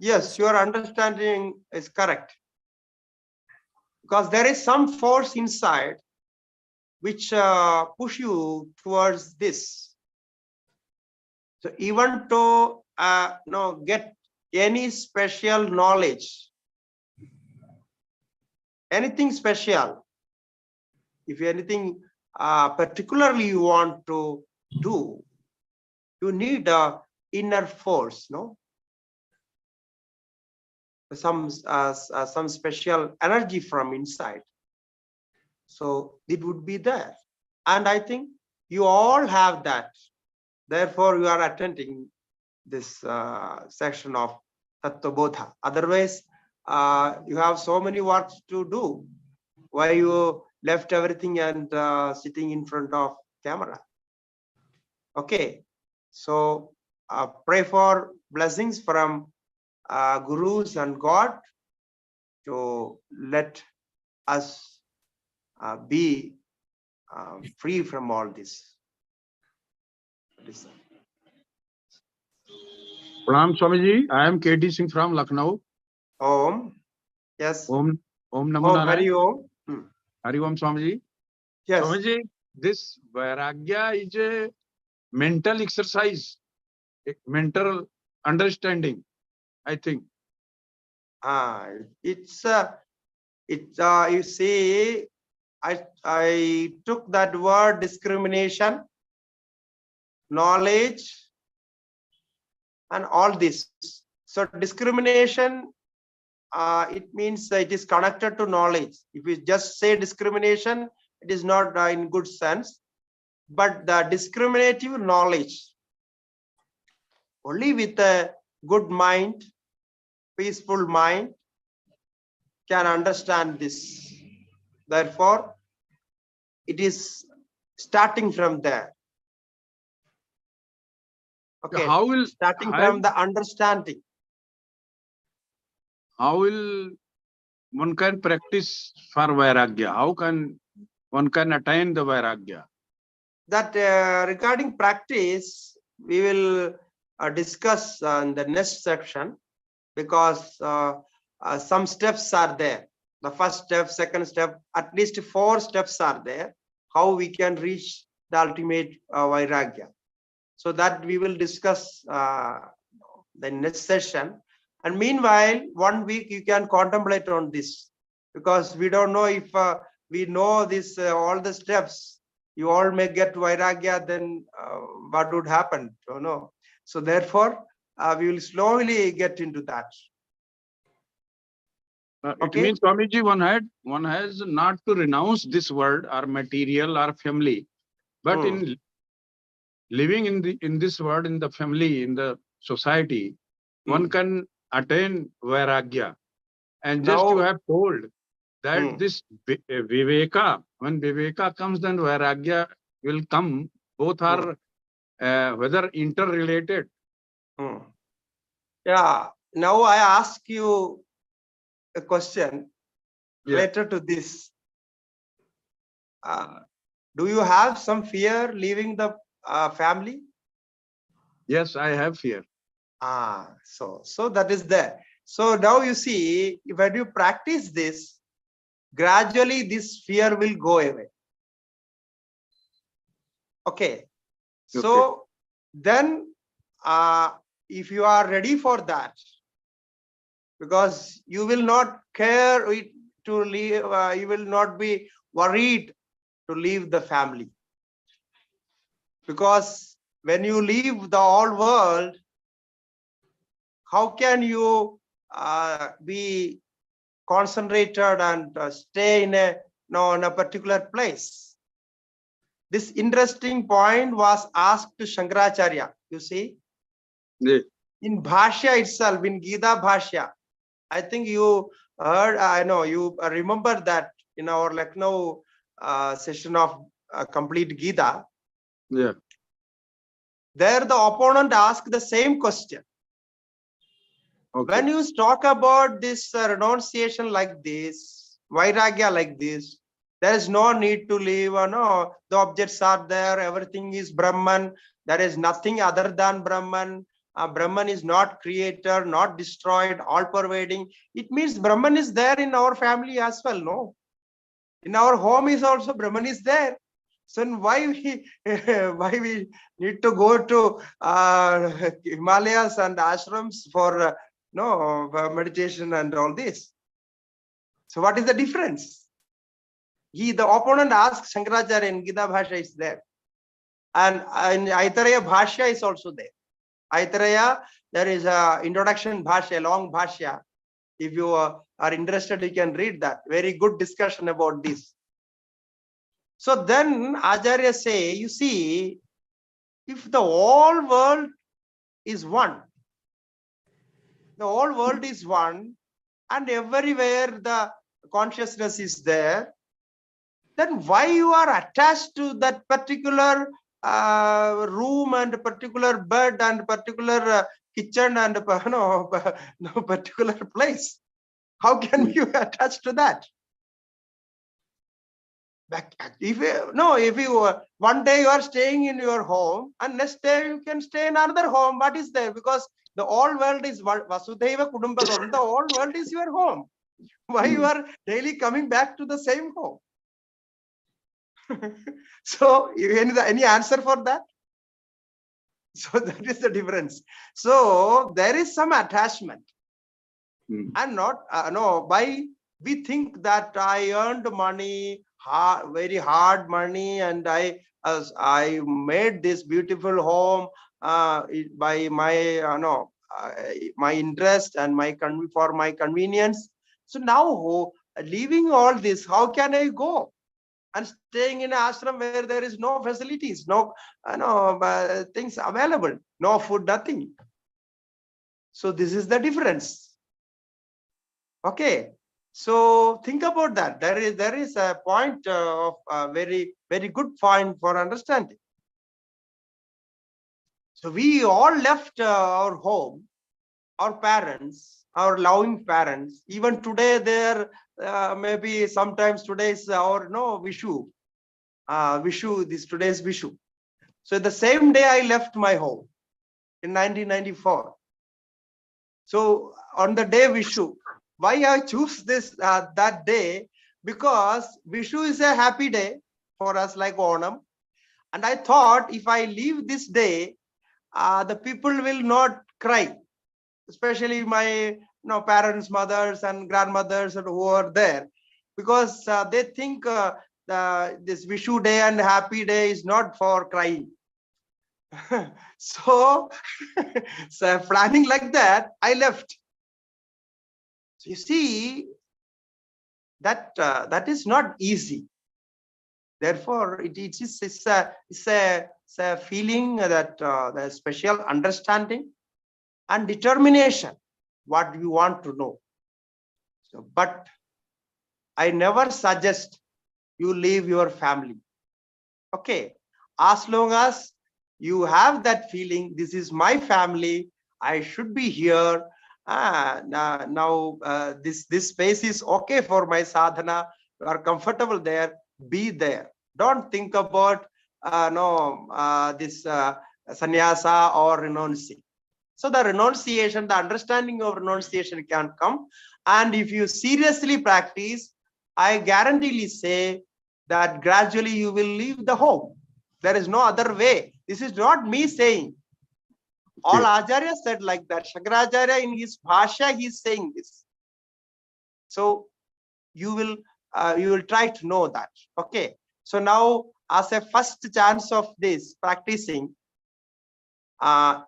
Yes, your understanding is correct. Because there is some force inside which push you towards this. So even to get any special knowledge, anything special, if anything particularly you want to do, you need a inner force, no? Some special energy from inside. So it would be there. And I think you all have that. Therefore, you are attending this section of Tattvabodha. Otherwise, you have so many works to do. Why you left everything and sitting in front of camera? Okay. So pray for blessings from gurus and God to let us be free from all this. Pranam Swamiji, I am KT Singh from Lucknow. Om. Yes. Om Namo Narayana. Hari Om. Hari Om Swamiji. Yes. Swamiji, this vairagya is a mental exercise, a mental understanding, I think. It's you see, I took that word discrimination, knowledge, and all this. So discrimination, it means it is connected to knowledge. If you just say discrimination, it is not in good sense. But the discriminative knowledge, only with a good mind, peaceful mind, can understand this. Therefore, it is starting from there. Okay, starting from the understanding. How will one can practice for vairagya? How can one can attain the vairagya? That regarding practice, we will discuss in the next section, because some steps are there. The first step, second step, at least 4 steps are there. How we can reach the ultimate vairagya. So that we will discuss the next session. And meanwhile, 1 week you can contemplate on this, because we don't know if we know this all the steps. You all may get vairagya, then what would happen? Don't know. So therefore, we will slowly get into that. It means, Swamiji, one has not to renounce this world or material or family, but in living in this world, in the family, in the society, one can attain vairagya. And just Now, you have told that this viveka, when viveka comes, then vairagya will come. Both are whether interrelated. Yeah. Now I ask you a question related to this. Do you have some fear leaving the family? Yes, I have fear. So that is there. So now you see, when you practice this, gradually this fear will go away. Okay. So then, if you are ready for that, because you will not care to leave, you will not be worried to leave the family. Because when you leave the whole world, how can you be concentrated and stay in a particular place? This interesting point was asked to Shankaracharya, you see. In Bhashya itself, in Gita Bhashya, I think you heard, I know you remember that in our Lucknow session of complete Gita. Yeah. There the opponent asked the same question. When you talk about this renunciation like this, vairagya like this, there is no need to leave. No, the objects are there. Everything is Brahman. There is nothing other than Brahman. Brahman is not creator, not destroyed, all pervading. It means Brahman is there in our family as well. No, in our home is also Brahman is there. So why we need to go to Himalayas and ashrams for meditation and all this? So what is the difference? The opponent asks Shankaracharya in Gita Bhashya is there, and in Acharya Bhashya is also there. Acharya, there is a introduction Bhashya, long Bhashya. If you are interested, you can read that. Very good discussion about this. So then Acharya say, you see, if the whole world is one, the whole world is one, and everywhere the consciousness is there, then why you are attached to that particular room and particular bed and particular kitchen and no particular place? How can you attach to that? If you one day you are staying in your home and next day you can stay in another home, what is there? Because the whole world is Vasudhaiva Kudumbakam. The whole world is your home. Why you are daily coming back to the same home? So any answer for that? So that is the difference. So there is some attachment, and not why we think that I earned money, very hard money, and I made this beautiful home by my my interest and for my convenience. So now leaving all this, how can I go and staying in an ashram where there is no facilities, no things available, no food, nothing? So this is the difference. Okay. So think about that. There is a point of very, very good point for understanding. So we all left our home, our parents, our loving parents. Even today, there maybe sometimes today is our Vishu. Today's Vishu. So the same day I left my home in 1994. So on the day Vishu, why I choose this that day? Because Vishu is a happy day for us, like Onam. And I thought if I leave this day, the people will not cry, especially my parents, mothers and grandmothers who are there, because they think this Vishu day and happy day is not for crying. So, so planning like that, I left. So you see, that that is not easy. Therefore, it's a feeling that the special understanding and determination what we want to know. So, but I never suggest you leave your family. Okay, as long as you have that feeling, this is my family, I should be here. Now this space is okay for my sadhana. You are comfortable there. Be there. Don't think about this sannyasa or renunciation. So the renunciation, the understanding of renunciation can come. And if you seriously practice, I guaranteely say that gradually you will leave the home. There is no other way. This is not me saying. All Acharya said like that. Shankaracharya in his bhasha, he is saying this. So you will try to know that. Okay. So now, as a first chance of this practicing,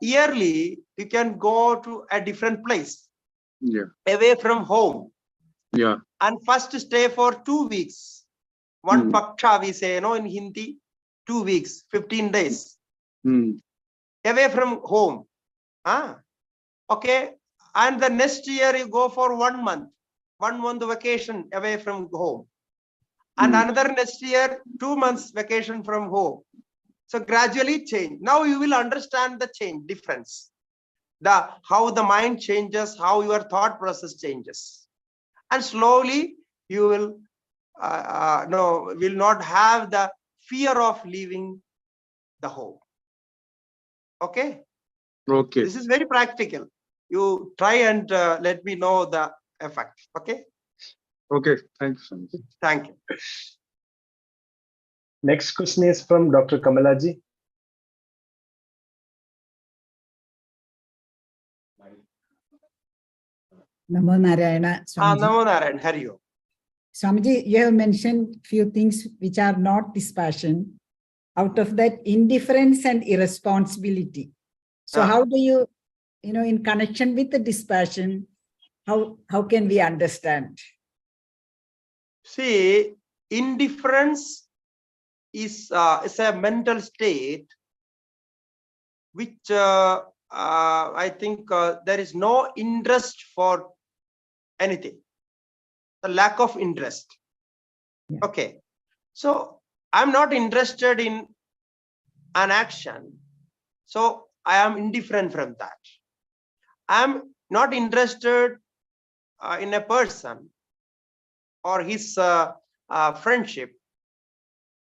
yearly you can go to a different place, away from home, and first stay for 2 weeks. One paksha we say, in Hindi, 2 weeks, 15 days, away from home. Okay, and the next year you go for 1 month, 1 month vacation away from home, and another next year 2 months vacation from home. So gradually change. Now you will understand the change, difference, how the mind changes, how your thought process changes, and slowly you will not have the fear of leaving the home. Okay. Okay. This is very practical. You try and let me know the effect. Okay. Okay. Thanks. Thank you. Next question is from Dr. Kamalaji. Namo Narayana. Namo Narayana. Hari Om. Swamiji, you have mentioned few things which are not dispassion. Out of that, indifference and irresponsibility. So how do you, in connection with the dispassion, how can we understand? See, indifference is a mental state which I think there is no interest for anything. The lack of interest. Yeah. Okay. So I'm not interested in an action. So I am indifferent from that. I'm not interested in a person or his friendship.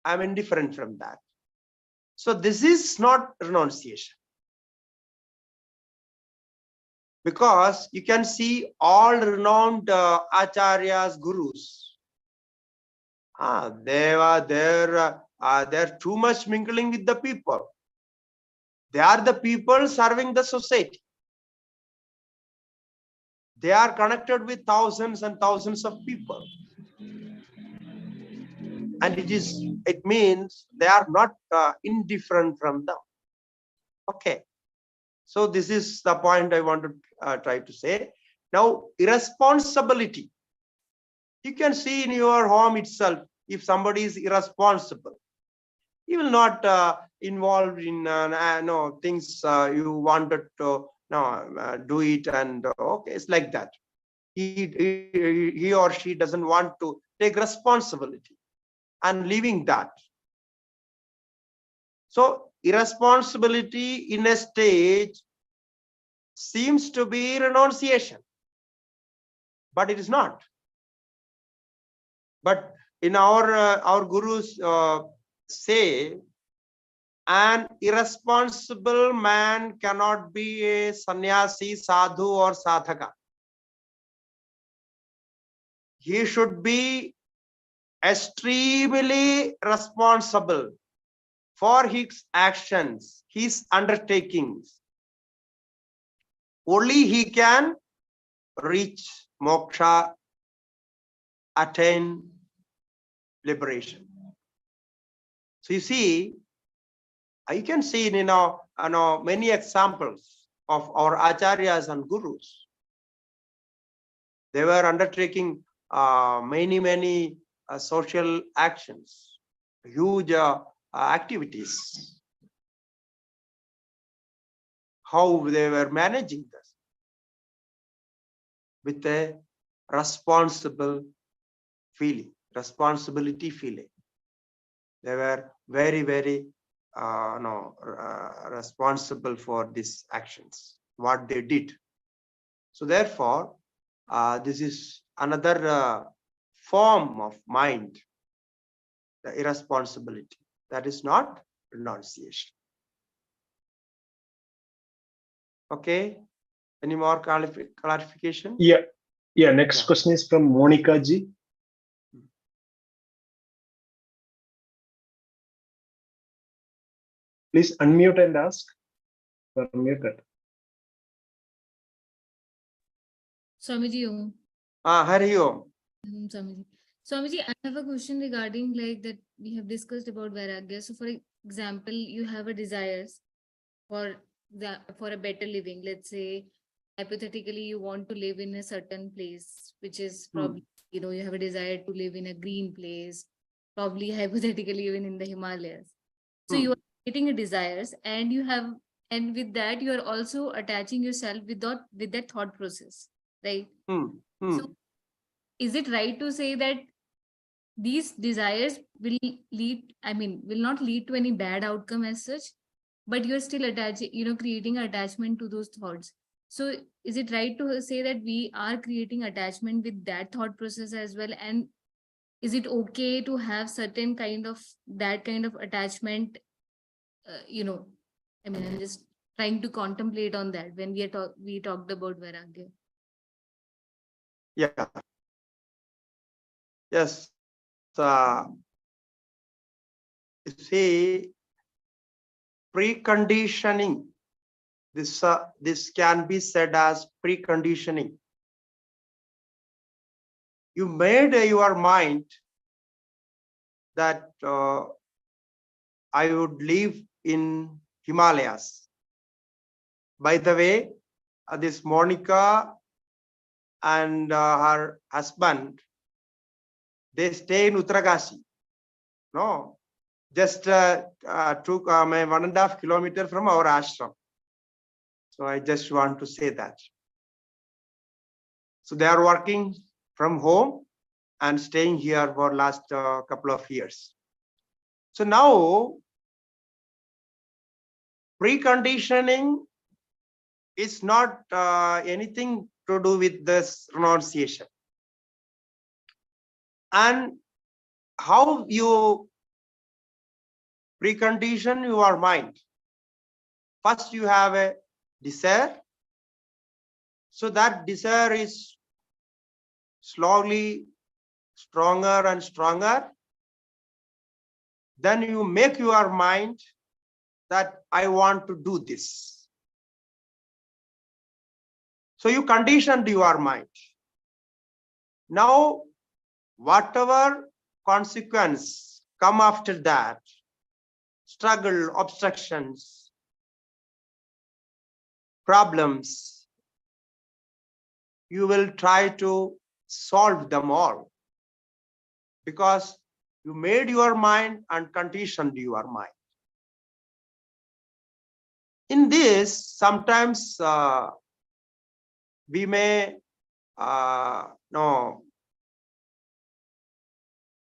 I'm indifferent from that. So this is not renunciation. Because you can see all renowned acharyas, gurus. They're too much mingling with the people. They are the people serving the society. They are connected with thousands and thousands of people. And it means they are not indifferent from them. Okay. So this is the point I want to try to say. Now, irresponsibility. You can see in your home itself, if somebody is irresponsible, he will not involve in things you wanted to do it, and okay, it's like that. He or she doesn't want to take responsibility and leaving that. So irresponsibility in a stage seems to be renunciation, but it is not. But in our gurus say, an irresponsible man cannot be a sannyasi, sadhu, or sadhaka. He should be extremely responsible for his actions, his undertakings. Only he can reach moksha, attain liberation. So you see, I can see, many examples of our acharyas and gurus. They were undertaking many social actions, huge activities. How they were managing this with a responsibility feeling. They were very, very responsible for these actions, what they did. So therefore, this is another form of mind, the irresponsibility. That is not renunciation. Okay. Any more clarification? Yeah. Next question is from Monica ji. Please unmute and ask. Unmuted. Swamiji Om. Hari Om. Swamiji. Swamiji, I have a question regarding like that we have discussed about Vairagya. So for example, you have a desires for a better living. Let's say hypothetically you want to live in a certain place, which is probably, you have a desire to live in a green place, probably hypothetically even in the Himalayas. So you are getting a desires, and with that you are also attaching yourself with that thought process, right? So is it right to say that these desires will not lead to any bad outcome as such, but you're still attaching, creating attachment to those thoughts? So is it right to say that we are creating attachment with that thought process as well? And is it okay to have certain kind of attachment? I'm just trying to contemplate on that when we talked about Vairagya. Yeah. Yes. See, preconditioning. This can be said as preconditioning. You made your mind that I would live in Himalayas. By the way, this Monica and her husband, they stay in Uttarakashi. No, just took 1.5 kilometers from our ashram. So I just want to say that. So they are working from home and staying here for last couple of years. So now preconditioning is not anything to do with this renunciation. And how you precondition your mind? First you have a desire. So that desire is slowly stronger and stronger. Then you make your mind that I want to do this. So you conditioned your mind. Now, whatever consequence come after that, struggle, obstructions, problems, you will try to solve them all, because you made your mind and conditioned your mind. In this, sometimes we may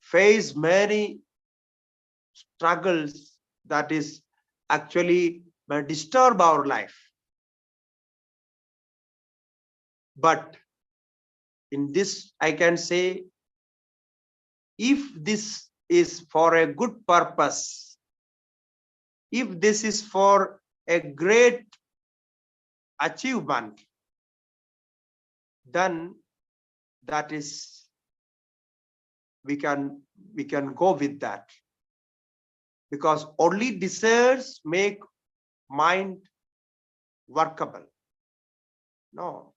face many struggles that is actually may disturb our life. But in this, I can say, if this is for a good purpose, if this is for a great achievement, then that is, we can go with that, because only desires make mind workable. No,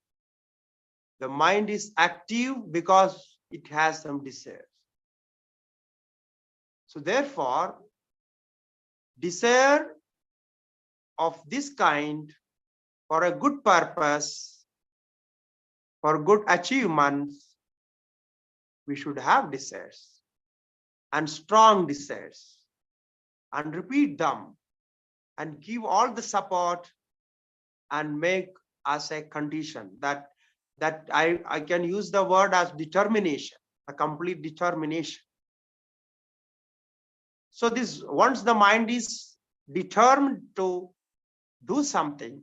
the mind is active because it has some desires. So therefore, desire of this kind for a good purpose, for good achievements, we should have desires and strong desires and repeat them and give all the support and make as a condition that I can use the word as determination, a complete determination. So this, once the mind is determined to do something,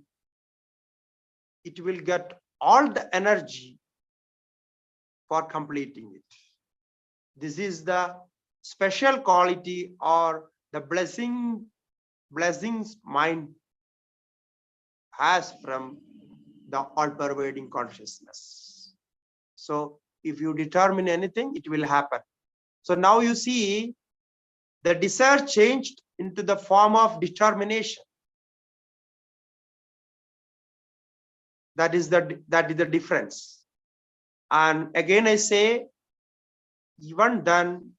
it will get all the energy for completing it. This is the special quality or the blessings mind has from the all-pervading consciousness. So if you determine anything, it will happen. So now you see the desire changed into the form of determination. That is the difference. And again I say, even then,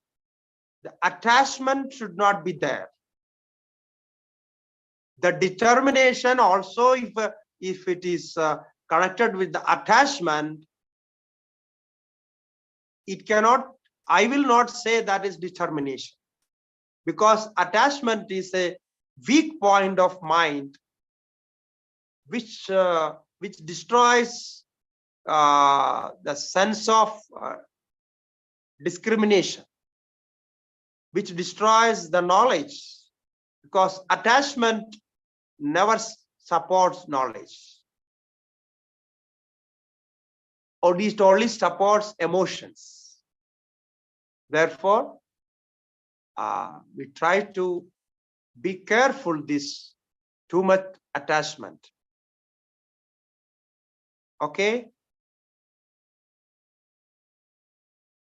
the attachment should not be there. The determination also, if it is connected with the attachment, it cannot, I will not say that is determination, because attachment is a weak point of mind which destroys the sense of discrimination, which destroys the knowledge, because attachment never supports knowledge. Or it only supports emotions. Therefore, we try to be careful this too much attachment. Okay.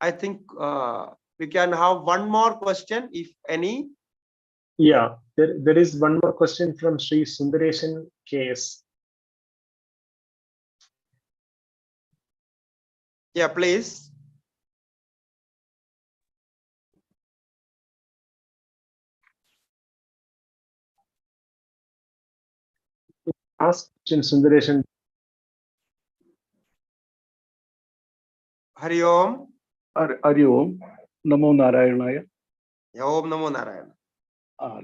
I think we can have one more question, if any. Yeah, there is one more question from Sri Sundareshan KS. Yeah, please. Ask question, Sundareshan. Hari Om. Hari Om. Namo Narayanaya. Om Namo Narayana.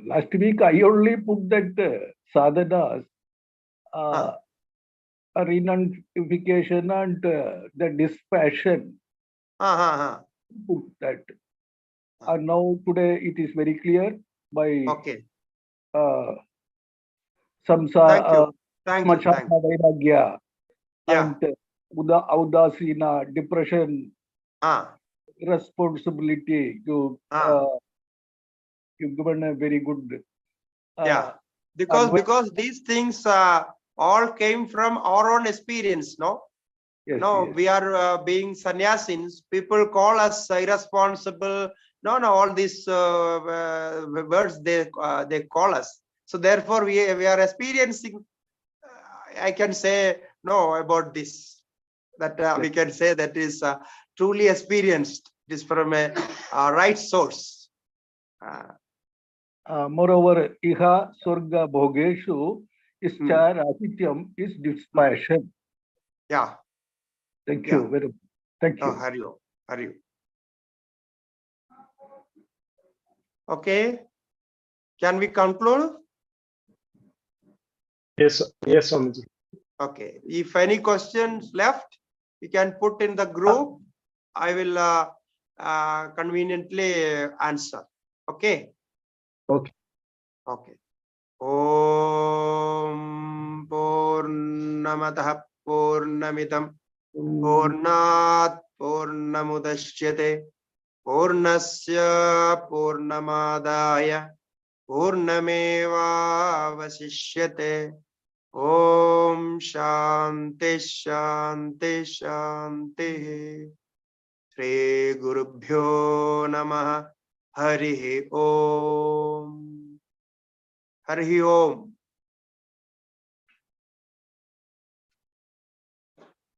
Last week I only put that sadhanas, renunciation and the dispassion. Put that. And now today it is very clear by samsara, smashana vairagya, and udasina, depression, responsibility. You've given a very good. Because these things all came from our own experience, no? Yes, no, yes. We are being sannyasins. People call us irresponsible. No, all these words they call us. So therefore, we are experiencing. I can say no about this. That we can say that is truly experienced. It is from a right source. Moreover, iha surga bhogeshu ischar asityam is dispassion. Yeah. Thank you very much. Thank you. Hari Om. Hari Om. Okay. Can we conclude? Yes, Swamiji. Okay. If any questions left, you can put in the group. I will conveniently answer. Okay. Okay. Okay. Om Purnamataha Purnamidam Purnat Purnamudashyate Purnasya Purnamadaya Purnameva Vasishyate. Om Shanti Shanti Shanti. Shri Gurubhyo Namah. Hari Om. Hari Om.